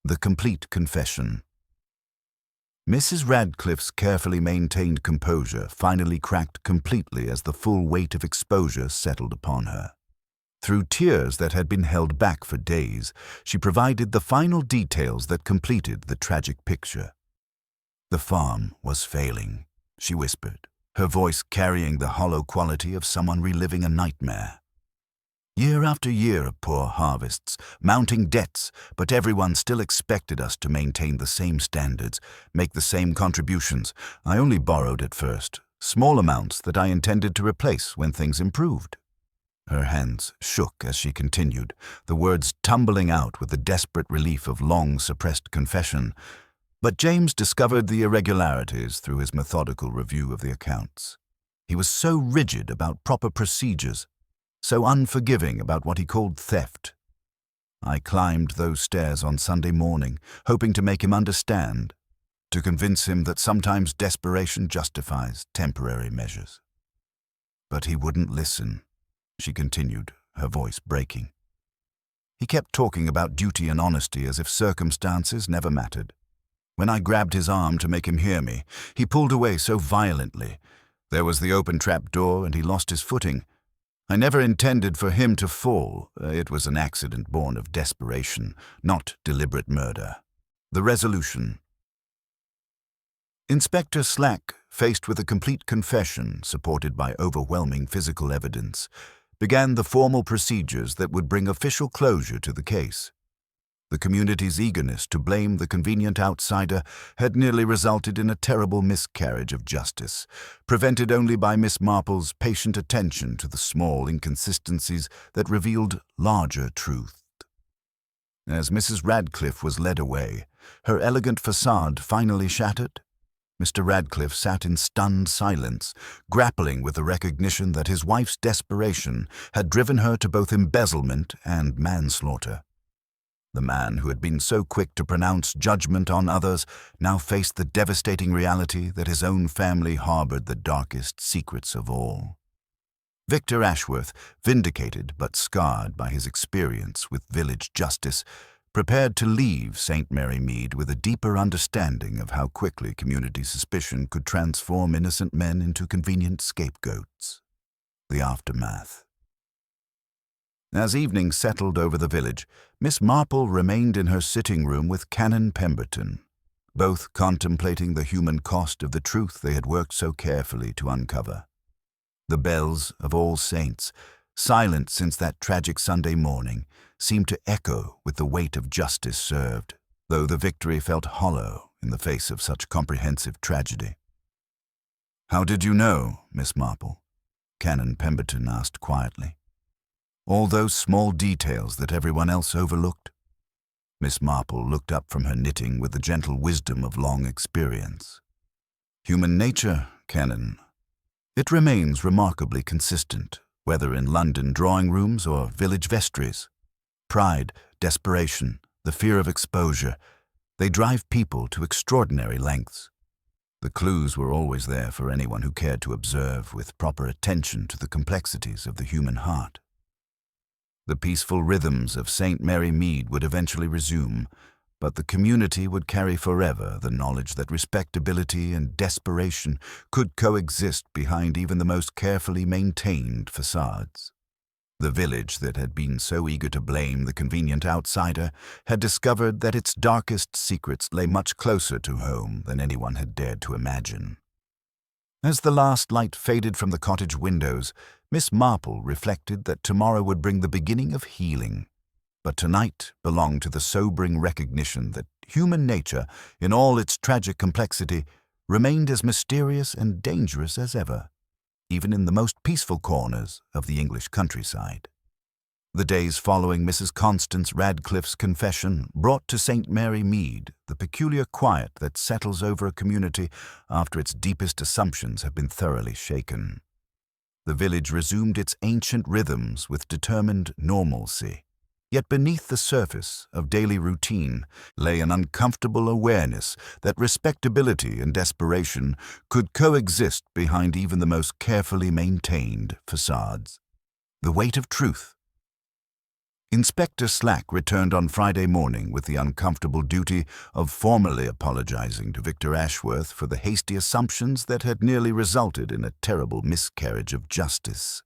Speaker 1: The complete confession. Mrs. Radcliffe's carefully maintained composure finally cracked completely as the full weight of exposure settled upon her. Through tears that had been held back for days, she provided the final details that completed the tragic picture. "The farm was failing," she whispered, her voice carrying the hollow quality of someone reliving a nightmare. "Year after year of poor harvests, mounting debts, but everyone still expected us to maintain the same standards, make the same contributions. I only borrowed at first, small amounts that I intended to replace when things improved." Her hands shook as she continued, the words tumbling out with the desperate relief of long-suppressed confession. But James discovered the irregularities through his methodical review of the accounts. He was so rigid about proper procedures, so unforgiving about what he called theft. I climbed those stairs on Sunday morning, hoping to make him understand, to convince him that sometimes desperation justifies temporary measures. But he wouldn't listen, she continued, her voice breaking. He kept talking about duty and honesty as if circumstances never mattered. When I grabbed his arm to make him hear me, he pulled away so violently. There was the open trap door, and he lost his footing. I never intended for him to fall. It was an accident born of desperation, not deliberate murder. The resolution. Inspector Slack, faced with a complete confession supported by overwhelming physical evidence, began the formal procedures that would bring official closure to the case. The community's eagerness to blame the convenient outsider had nearly resulted in a terrible miscarriage of justice, prevented only by Miss Marple's patient attention to the small inconsistencies that revealed larger truth. As Mrs. Radcliffe was led away, her elegant facade finally shattered, Mr. Radcliffe sat in stunned silence, grappling with the recognition that his wife's desperation had driven her to both embezzlement and manslaughter. The man who had been so quick to pronounce judgment on others now faced the devastating reality that his own family harbored the darkest secrets of all. Victor Ashworth, vindicated but scarred by his experience with village justice, prepared to leave St. Mary Mead with a deeper understanding of how quickly community suspicion could transform innocent men into convenient scapegoats. The aftermath. As evening settled over the village, Miss Marple remained in her sitting room with Canon Pemberton, both contemplating the human cost of the truth they had worked so carefully to uncover. The bells of All Saints, silent since that tragic Sunday morning, seemed to echo with the weight of justice served, though the victory felt hollow in the face of such comprehensive tragedy. "How did you know, Miss Marple?" Canon Pemberton asked quietly. "All those small details that everyone else overlooked?" Miss Marple looked up from her knitting with the gentle wisdom of long experience. "Human nature, Canon. It remains remarkably consistent, whether in London drawing rooms or village vestries. Pride, desperation, the fear of exposure, they drive people to extraordinary lengths. The clues were always there for anyone who cared to observe with proper attention to the complexities of the human heart. The peaceful rhythms of St. Mary Mead would eventually resume, but the community would carry forever the knowledge that respectability and desperation could coexist behind even the most carefully maintained facades. The village that had been so eager to blame the convenient outsider had discovered that its darkest secrets lay much closer to home than anyone had dared to imagine. As the last light faded from the cottage windows, Miss Marple reflected that tomorrow would bring the beginning of healing. But tonight belonged to the sobering recognition that human nature, in all its tragic complexity, remained as mysterious and dangerous as ever, even in the most peaceful corners of the English countryside. The days following Mrs. Constance Radcliffe's confession brought to St. Mary Mead the peculiar quiet that settles over a community after its deepest assumptions have been thoroughly shaken. The village resumed its ancient rhythms with determined normalcy. Yet beneath the surface of daily routine lay an uncomfortable awareness that respectability and desperation could coexist behind even the most carefully maintained facades. The weight of truth. Inspector Slack returned on Friday morning with the uncomfortable duty of formally apologizing to Victor Ashworth for the hasty assumptions that had nearly resulted in a terrible miscarriage of justice.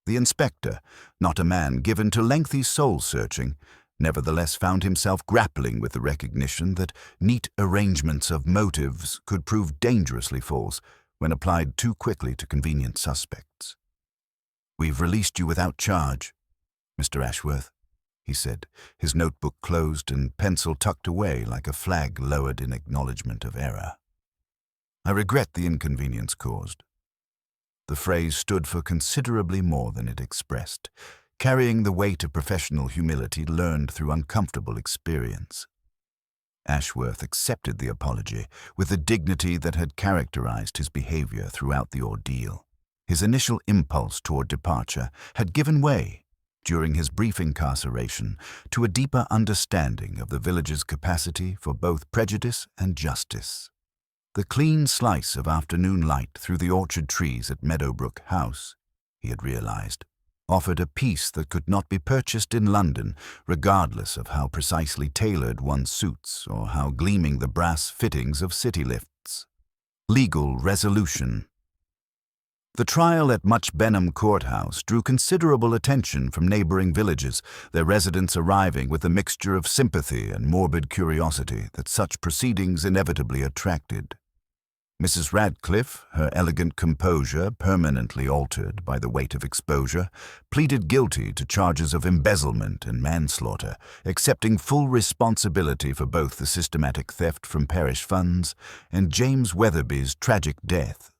Speaker 1: The inspector, not a man given to lengthy soul-searching, nevertheless found himself grappling with the recognition that neat arrangements of motives could prove dangerously false when applied too quickly to convenient suspects. "We've released you without charge, Mr. Ashworth," he said, his notebook closed and pencil tucked away like a flag lowered in acknowledgement of error. "I regret the inconvenience caused." The phrase stood for considerably more than it expressed, carrying the weight of professional humility learned through uncomfortable experience. Ashworth accepted the apology with the dignity that had characterized his behavior throughout the ordeal. His initial impulse toward departure had given way, during his brief incarceration, to a deeper understanding of the village's capacity for both prejudice and justice. The clean slice of afternoon light through the orchard trees at Meadowbrook House, he had realized, offered a peace that could not be purchased in London, regardless of how precisely tailored one's suits or how gleaming the brass fittings of city lifts. Legal resolution. The trial at Much Benham Courthouse drew considerable attention from neighboring villages, their residents arriving with a mixture of sympathy and morbid curiosity that such proceedings inevitably attracted. Mrs. Radcliffe, her elegant composure permanently altered by the weight of exposure, pleaded guilty to charges of embezzlement and manslaughter, accepting full responsibility for both the systematic theft from parish funds and James Weatherby's tragic death.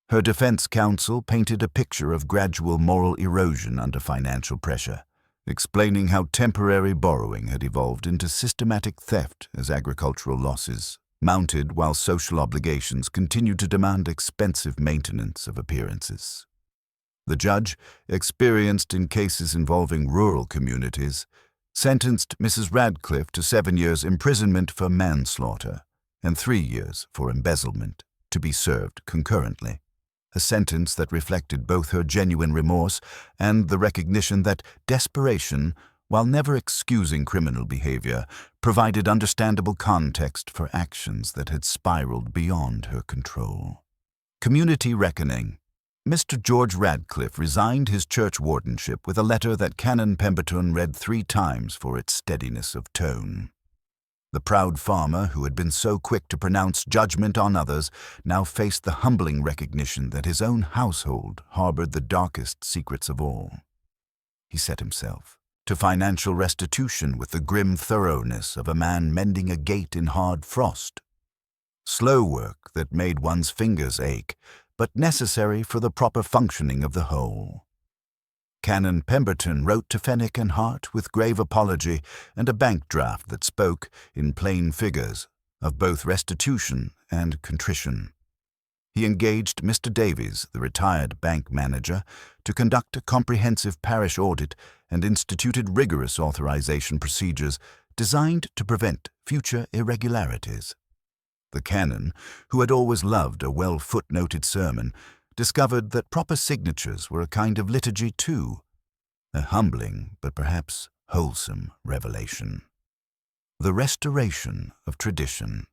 Speaker 1: Her defense counsel painted a picture of gradual moral erosion under financial pressure, explaining how temporary borrowing had evolved into systematic theft as agricultural losses mounted while social obligations continued to demand expensive maintenance of appearances. The judge, experienced in cases involving rural communities, sentenced Mrs. Radcliffe to 7 years' imprisonment for manslaughter and 3 years for embezzlement, to be served concurrently. A sentence that reflected both her genuine remorse and the recognition that desperation, while never excusing criminal behavior, provided understandable context for actions that had spiraled beyond her control. Community reckoning. Mr. George Radcliffe resigned his church wardenship with a letter that Canon Pemberton read 3 times for its steadiness of tone. The proud farmer, who had been so quick to pronounce judgment on others, now faced the humbling recognition that his own household harbored the darkest secrets of all. He set himself to financial restitution with the grim thoroughness of a man mending a gate in hard frost. Slow work that made one's fingers ache, but necessary for the proper functioning of the whole. Canon Pemberton wrote to Fenwick and Hart with grave apology and a bank draft that spoke, in plain figures, of both restitution and contrition. He engaged Mr. Davies, the retired bank manager, to conduct a comprehensive parish audit and instituted rigorous authorization procedures designed to prevent future irregularities. The canon, who had always loved a well-footnoted sermon, discovered that proper signatures were a kind of liturgy too, a humbling but perhaps wholesome revelation. The restoration of tradition.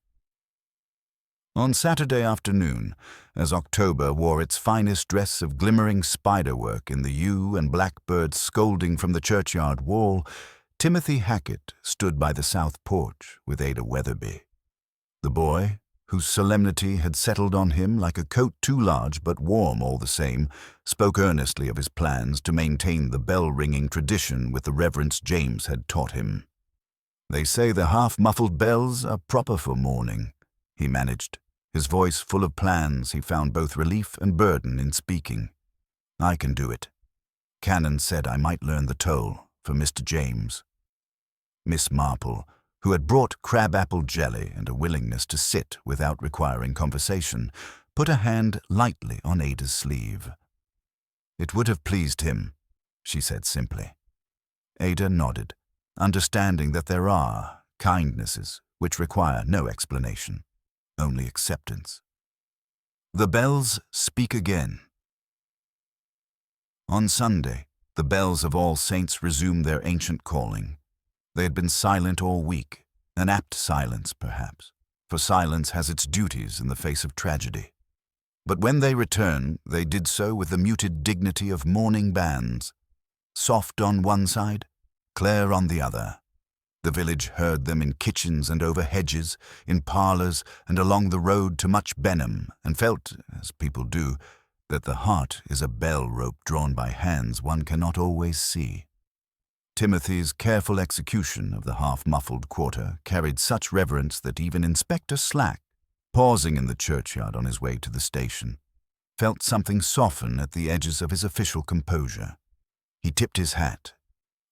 Speaker 1: On Saturday afternoon, as October wore its finest dress of glimmering spiderwork in the yew and blackbirds scolding from the churchyard wall, Timothy Hackett stood by the south porch with Ada Weatherby. The boy, whose solemnity had settled on him like a coat too large but warm all the same, spoke earnestly of his plans to maintain the bell-ringing tradition with the reverence James had taught him. "They say the half-muffled bells are proper for morning," he managed, his voice full of plans he found both relief and burden in speaking. "I can do it. Canon said I might learn the toll for Mr. James." Miss Marple, who had brought crab-apple jelly and a willingness to sit without requiring conversation, put a hand lightly on Ada's sleeve. "It would have pleased him," she said simply. Ada nodded, understanding that there are kindnesses which require no explanation, only acceptance. The bells speak again. On Sunday, The bells of All Saints resumed their ancient calling. They had been silent all week, an apt silence, perhaps, for silence has its duties in the face of tragedy. But when they returned, they did so with the muted dignity of mourning bands, soft on one side, clear on the other. The village heard them in kitchens and over hedges, in parlours and along the road to Much Benham, and felt, as people do, that the heart is a bell rope drawn by hands one cannot always see. Timothy's careful execution of the half-muffled quarter carried such reverence that even Inspector Slack, pausing in the churchyard on his way to the station, felt something soften at the edges of his official composure. He tipped his hat,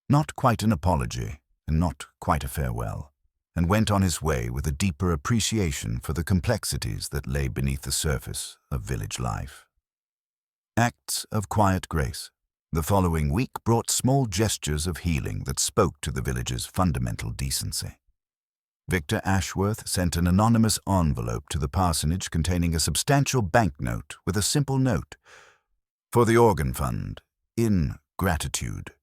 Speaker 1: not quite an apology and not quite a farewell, and went on his way with a deeper appreciation for the complexities that lay beneath the surface of village life. Acts of quiet grace. The following week brought small gestures of healing that spoke to the village's fundamental decency. Victor Ashworth sent an anonymous envelope to the parsonage containing a substantial banknote with a simple note, "For the organ fund, in gratitude."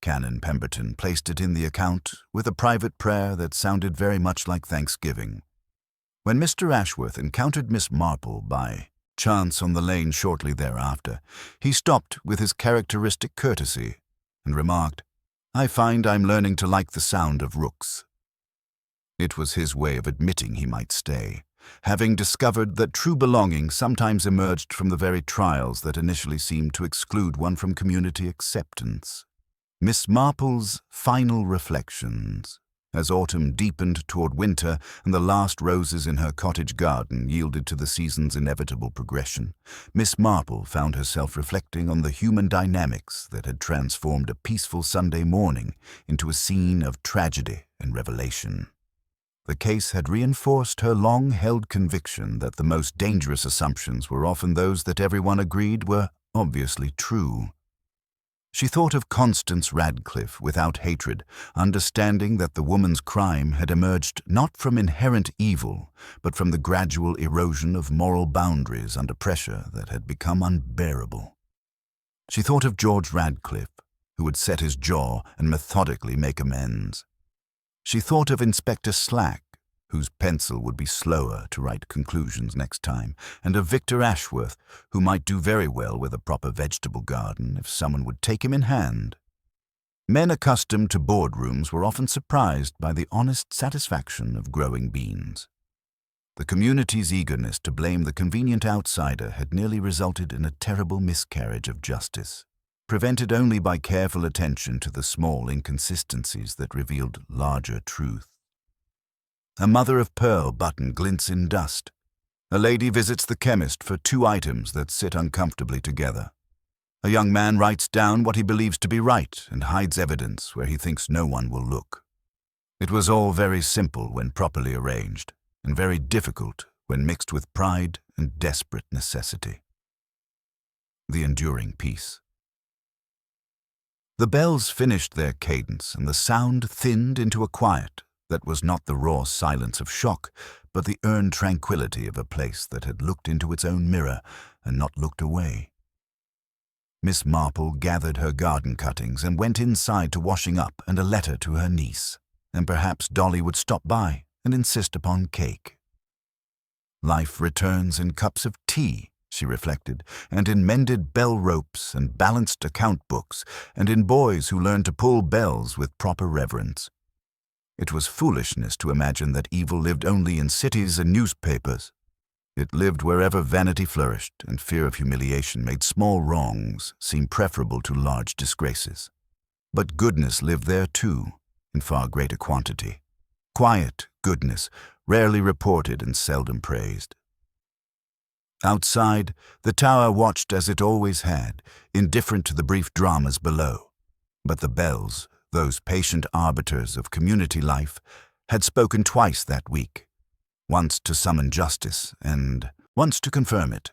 Speaker 1: Canon Pemberton placed it in the account with a private prayer that sounded very much like thanksgiving. When Mr. Ashworth encountered Miss Marple by chance on the lane shortly thereafter, he stopped with his characteristic courtesy and remarked, "I find I'm learning to like the sound of rooks." It was his way of admitting he might stay, having discovered that true belonging sometimes emerged from the very trials that initially seemed to exclude one from community acceptance. Miss Marple's final reflections. As autumn deepened toward winter and the last roses in her cottage garden yielded to the season's inevitable progression, Miss Marple found herself reflecting on the human dynamics that had transformed a peaceful Sunday morning into a scene of tragedy and revelation. The case had reinforced her long-held conviction that the most dangerous assumptions were often those that everyone agreed were obviously true. She thought of Constance Radcliffe without hatred, understanding that the woman's crime had emerged not from inherent evil, but from the gradual erosion of moral boundaries under pressure that had become unbearable. She thought of George Radcliffe, who would set his jaw and methodically make amends. She thought of Inspector Slack, whose pencil would be slower to write conclusions next time, and of Victor Ashworth, who might do very well with a proper vegetable garden if someone would take him in hand. Men accustomed to boardrooms were often surprised by the honest satisfaction of growing beans. The community's eagerness to blame the convenient outsider had nearly resulted in a terrible miscarriage of justice, prevented only by careful attention to the small inconsistencies that revealed larger truth. A mother-of-pearl button glints in dust. A lady visits the chemist for 2 items that sit uncomfortably together. A young man writes down what he believes to be right and hides evidence where he thinks no one will look. It was all very simple when properly arranged, and very difficult when mixed with pride and desperate necessity. The enduring peace. The bells finished their cadence, and the sound thinned into a quiet that was not the raw silence of shock, but the earned tranquility of a place that had looked into its own mirror and not looked away. Miss Marple gathered her garden cuttings and went inside to washing up and a letter to her niece, and perhaps Dolly would stop by and insist upon cake. Life returns in cups of tea, she reflected, and in mended bell ropes and balanced account books, and in boys who learn to pull bells with proper reverence. It was foolishness to imagine that evil lived only in cities and newspapers. It lived wherever vanity flourished, and fear of humiliation made small wrongs seem preferable to large disgraces. But goodness lived there too, in far greater quantity. Quiet goodness, rarely reported and seldom praised. Outside, the tower watched as it always had, indifferent to the brief dramas below. But the bells, those patient arbiters of community life, had spoken twice that week, once to summon justice and once to confirm it.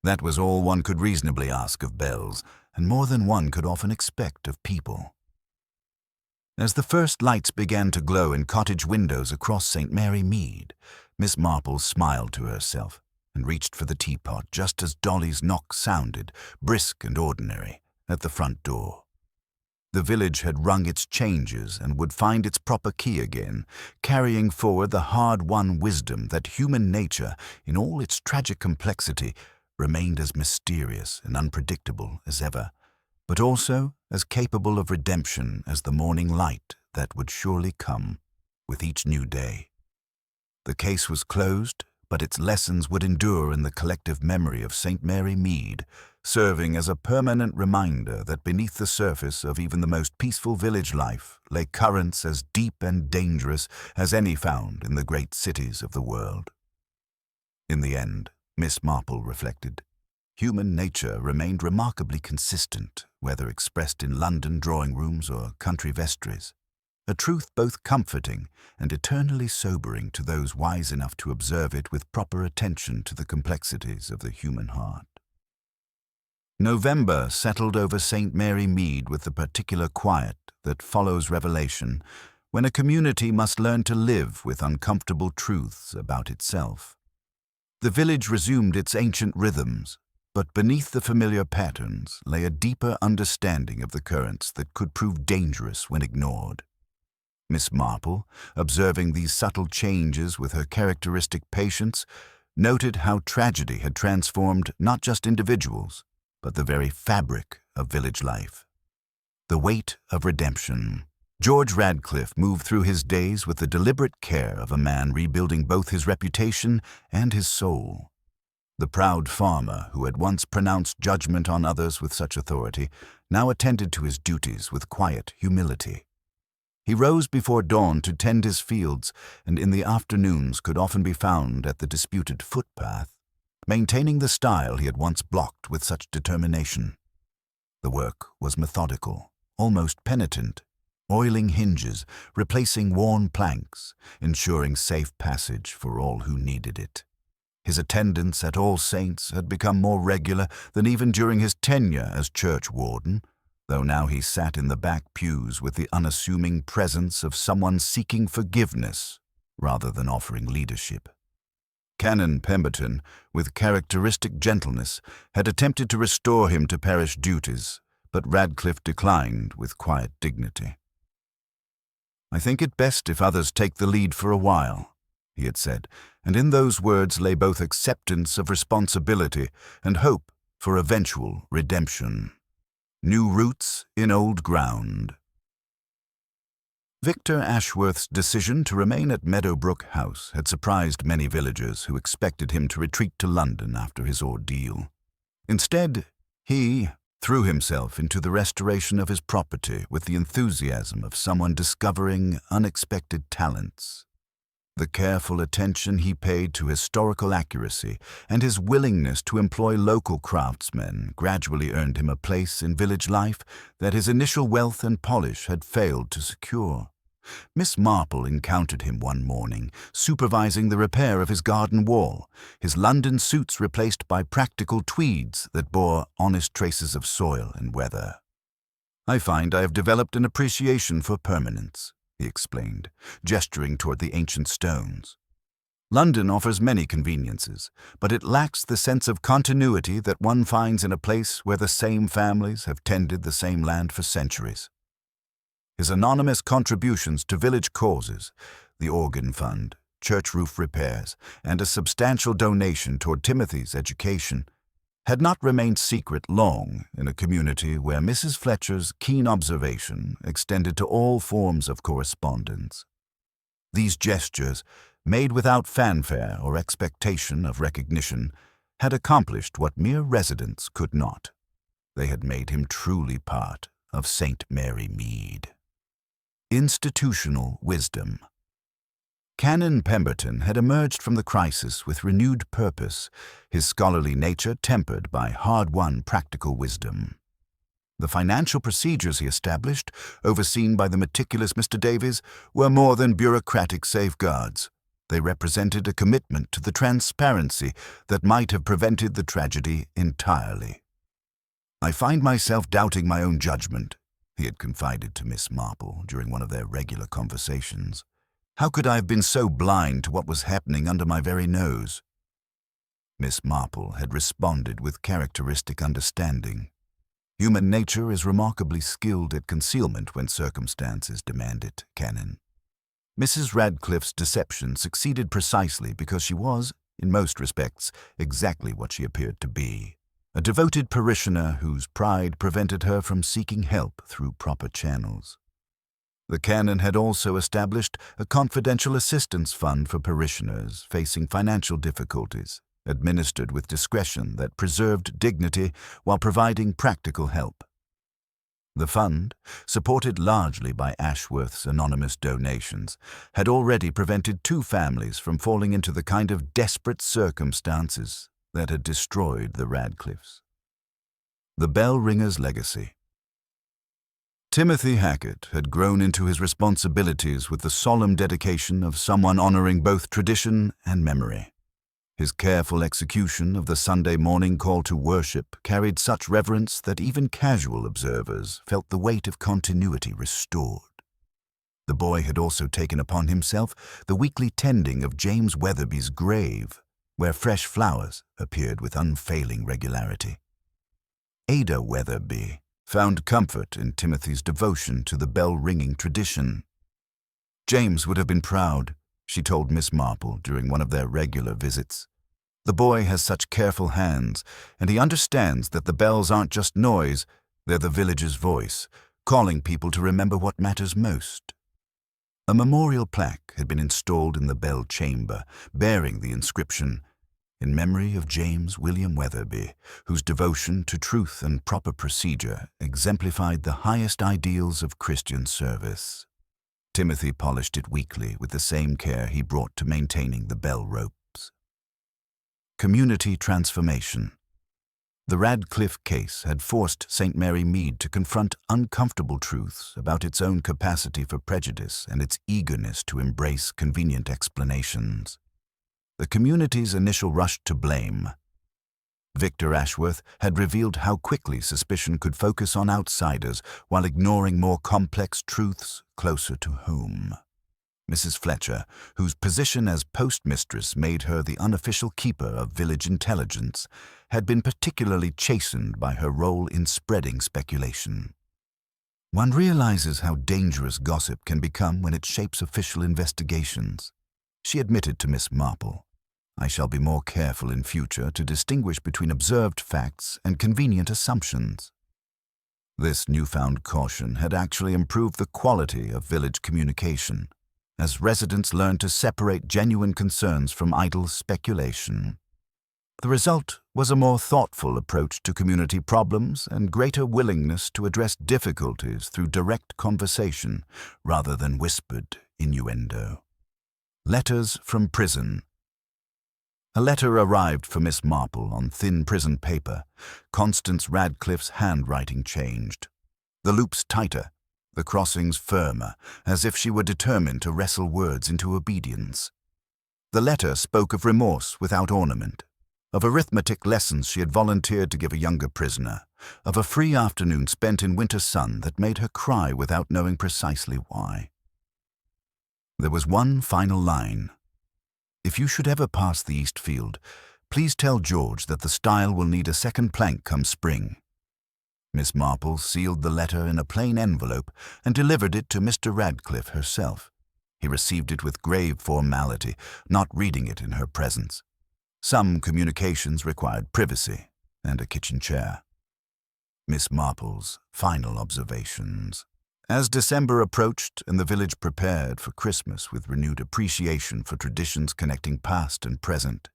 Speaker 1: That was all one could reasonably ask of bells, and more than one could often expect of people. As the first lights began to glow in cottage windows across St. Mary Mead, Miss Marple smiled to herself and reached for the teapot just as Dolly's knock sounded, brisk and ordinary, at the front door. The village had rung its changes and would find its proper key again, carrying forward the hard-won wisdom that human nature, in all its tragic complexity, remained as mysterious and unpredictable as ever, but also as capable of redemption as the morning light that would surely come with each new day. The case was closed, but its lessons would endure in the collective memory of St. Mary Mead, serving as a permanent reminder that beneath the surface of even the most peaceful village life lay currents as deep and dangerous as any found in the great cities of the world. In the end, Miss Marple reflected, human nature remained remarkably consistent, whether expressed in London drawing-rooms or country vestries, a truth both comforting and eternally sobering to those wise enough to observe it with proper attention to the complexities of the human heart. November settled over St. Mary Mead with the particular quiet that follows revelation, when a community must learn to live with uncomfortable truths about itself. The village resumed its ancient rhythms, but beneath the familiar patterns lay a deeper understanding of the currents that could prove dangerous when ignored. Miss Marple, observing these subtle changes with her characteristic patience, noted how tragedy had transformed not just individuals, but the very fabric of village life. The weight of redemption. George Radcliffe moved through his days with the deliberate care of a man rebuilding both his reputation and his soul. The proud farmer who had once pronounced judgment on others with such authority now attended to his duties with quiet humility. He rose before dawn to tend his fields, and in the afternoons could often be found at the disputed footpath, maintaining the style he had once blocked with such determination. The work was methodical, almost penitent, oiling hinges, replacing worn planks, ensuring safe passage for all who needed it. His attendance at All Saints had become more regular than even during his tenure as church warden, though now he sat in the back pews with the unassuming presence of someone seeking forgiveness rather than offering leadership. Canon Pemberton, with characteristic gentleness, had attempted to restore him to parish duties, but Radcliffe declined with quiet dignity. "I think it best if others take the lead for a while," he had said, and in those words lay both acceptance of responsibility and hope for eventual redemption. New roots in old ground. Victor Ashworth's decision to remain at Meadowbrook House had surprised many villagers who expected him to retreat to London after his ordeal. Instead, he threw himself into the restoration of his property with the enthusiasm of someone discovering unexpected talents. The careful attention he paid to historical accuracy and his willingness to employ local craftsmen gradually earned him a place in village life that his initial wealth and polish had failed to secure. Miss Marple encountered him one morning, supervising the repair of his garden wall, his London suits replaced by practical tweeds that bore honest traces of soil and weather. "I find I have developed an appreciation for permanence," he explained, gesturing toward the ancient stones. "London offers many conveniences, but it lacks the sense of continuity that one finds in a place where the same families have tended the same land for centuries." His anonymous contributions to village causes, the organ fund, church roof repairs, and a substantial donation toward Timothy's education, had not remained secret long in a community where Mrs. Fletcher's keen observation extended to all forms of correspondence. These gestures, made without fanfare or expectation of recognition, had accomplished what mere residents could not. They had made him truly part of St. Mary Mead. Institutional wisdom. Canon Pemberton had emerged from the crisis with renewed purpose, his scholarly nature tempered by hard-won practical wisdom. The financial procedures he established, overseen by the meticulous Mr. Davies, were more than bureaucratic safeguards. They represented a commitment to the transparency that might have prevented the tragedy entirely. "I find myself doubting my own judgment," he had confided to Miss Marple during one of their regular conversations. "How could I have been so blind to what was happening under my very nose?" Miss Marple had responded with characteristic understanding. Human nature is remarkably skilled at concealment when circumstances demand it, Canon. Mrs. Radcliffe's deception succeeded precisely because she was, in most respects, exactly what she appeared to be. A devoted parishioner whose pride prevented her from seeking help through proper channels. The canon had also established a confidential assistance fund for parishioners facing financial difficulties, administered with discretion that preserved dignity while providing practical help. The fund, supported largely by Ashworth's anonymous donations, had already prevented 2 families from falling into the kind of desperate circumstances that had destroyed the Radcliffes. The bell ringer's legacy. Timothy Hackett had grown into his responsibilities with the solemn dedication of someone honoring both tradition and memory. His careful execution of the Sunday morning call to worship carried such reverence that even casual observers felt the weight of continuity restored. The boy had also taken upon himself the weekly tending of James Weatherby's grave, where fresh flowers appeared with unfailing regularity. Ada Weatherby found comfort in Timothy's devotion to the bell-ringing tradition. James would have been proud, she told Miss Marple during one of their regular visits. The boy has such careful hands, and he understands that the bells aren't just noise, they're the village's voice, calling people to remember what matters most. A memorial plaque had been installed in the bell chamber, bearing the inscription, "In memory of James William Weatherby, whose devotion to truth and proper procedure exemplified the highest ideals of Christian service." Timothy polished it weekly with the same care he brought to maintaining the bell ropes. Community transformation. The Radcliffe case had forced St. Mary Mead to confront uncomfortable truths about its own capacity for prejudice and its eagerness to embrace convenient explanations. The community's initial rush to blame. Victor Ashworth had revealed how quickly suspicion could focus on outsiders while ignoring more complex truths closer to home. Mrs. Fletcher, whose position as postmistress made her the unofficial keeper of village intelligence, had been particularly chastened by her role in spreading speculation. One realizes how dangerous gossip can become when it shapes official investigations. She admitted to Miss Marple, "I shall be more careful in future to distinguish between observed facts and convenient assumptions." This newfound caution had actually improved the quality of village communication, as residents learned to separate genuine concerns from idle speculation. The result was a more thoughtful approach to community problems and greater willingness to address difficulties through direct conversation rather than whispered innuendo. Letters from prison. A letter arrived for Miss Marple on thin prison paper. Constance Radcliffe's handwriting changed. The loops tighter, the crossings firmer, as if she were determined to wrestle words into obedience. The letter spoke of remorse without ornament, of arithmetic lessons she had volunteered to give a younger prisoner, of a free afternoon spent in winter sun that made her cry without knowing precisely why. There was one final line. "If you should ever pass the East Field, please tell George that the stile will need a second plank come spring." Miss Marple sealed the letter in a plain envelope and delivered it to Mr. Radcliffe herself. He received it with grave formality, not reading it in her presence. Some communications required privacy and a kitchen chair. Miss Marple's final observations. As December approached and the village prepared for Christmas with renewed appreciation for traditions connecting past and present,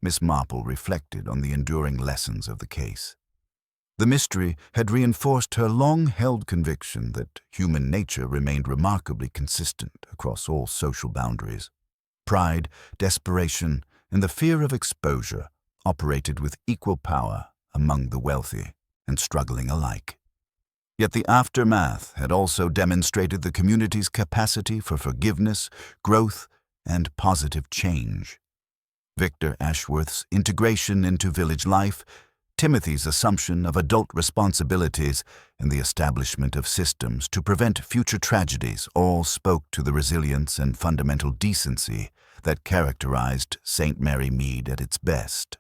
Speaker 1: Miss Marple reflected on the enduring lessons of the case. The mystery had reinforced her long-held conviction that human nature remained remarkably consistent across all social boundaries. Pride, desperation, and the fear of exposure operated with equal power among the wealthy and struggling alike. Yet the aftermath had also demonstrated the community's capacity for forgiveness, growth, and positive change. Victor Ashworth's integration into village life, Timothy's assumption of adult responsibilities, and the establishment of systems to prevent future tragedies all spoke to the resilience and fundamental decency that characterized St. Mary Mead at its best.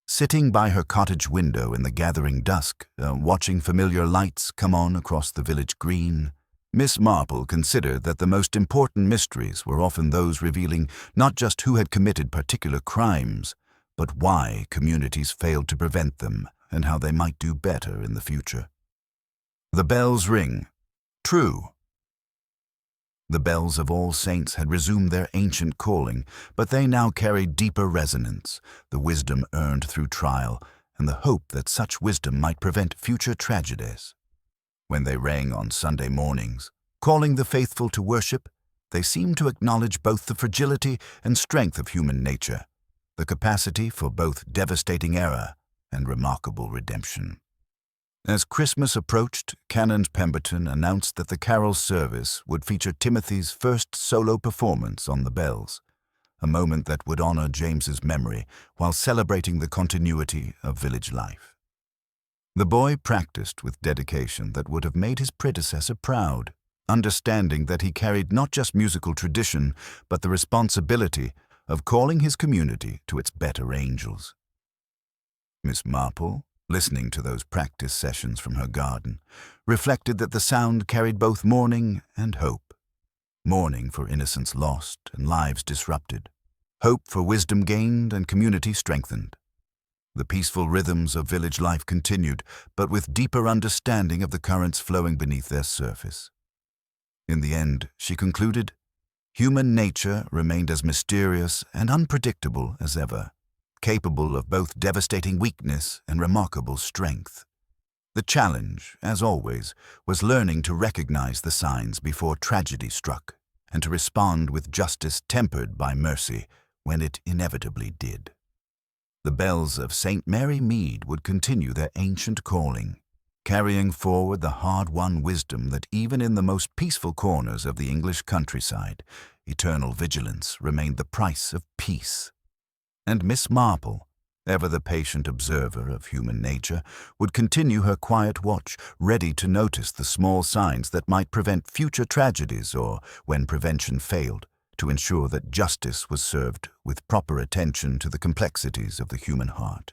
Speaker 1: Sitting by her cottage window in the gathering dusk, watching familiar lights come on across the village green, Miss Marple considered that the most important mysteries were often those revealing not just who had committed particular crimes, but why communities failed to prevent them and how they might do better in the future. The bells ring. True. The bells of All Saints had resumed their ancient calling, but they now carried deeper resonance, the wisdom earned through trial, and the hope that such wisdom might prevent future tragedies. When they rang on Sunday mornings, calling the faithful to worship, they seemed to acknowledge both the fragility and strength of human nature, the capacity for both devastating error and remarkable redemption. As Christmas approached, Canon Pemberton announced that the carol service would feature Timothy's first solo performance on the bells, a moment that would honor James's memory while celebrating the continuity of village life. The boy practiced with dedication that would have made his predecessor proud, understanding that he carried not just musical tradition, but the responsibility of calling his community to its better angels. Miss Marple, listening to those practice sessions from her garden, reflected that the sound carried both mourning and hope. Mourning for innocence lost and lives disrupted. Hope for wisdom gained and community strengthened. The peaceful rhythms of village life continued, but with deeper understanding of the currents flowing beneath their surface. In the end, she concluded, human nature remained as mysterious and unpredictable as ever, capable of both devastating weakness and remarkable strength. The challenge, as always, was learning to recognize the signs before tragedy struck, and to respond with justice tempered by mercy when it inevitably did. The bells of St. Mary Mead would continue their ancient calling, carrying forward the hard-won wisdom that even in the most peaceful corners of the English countryside, eternal vigilance remained the price of peace. And Miss Marple, ever the patient observer of human nature, would continue her quiet watch, ready to notice the small signs that might prevent future tragedies or, when prevention failed, to ensure that justice was served with proper attention to the complexities of the human heart.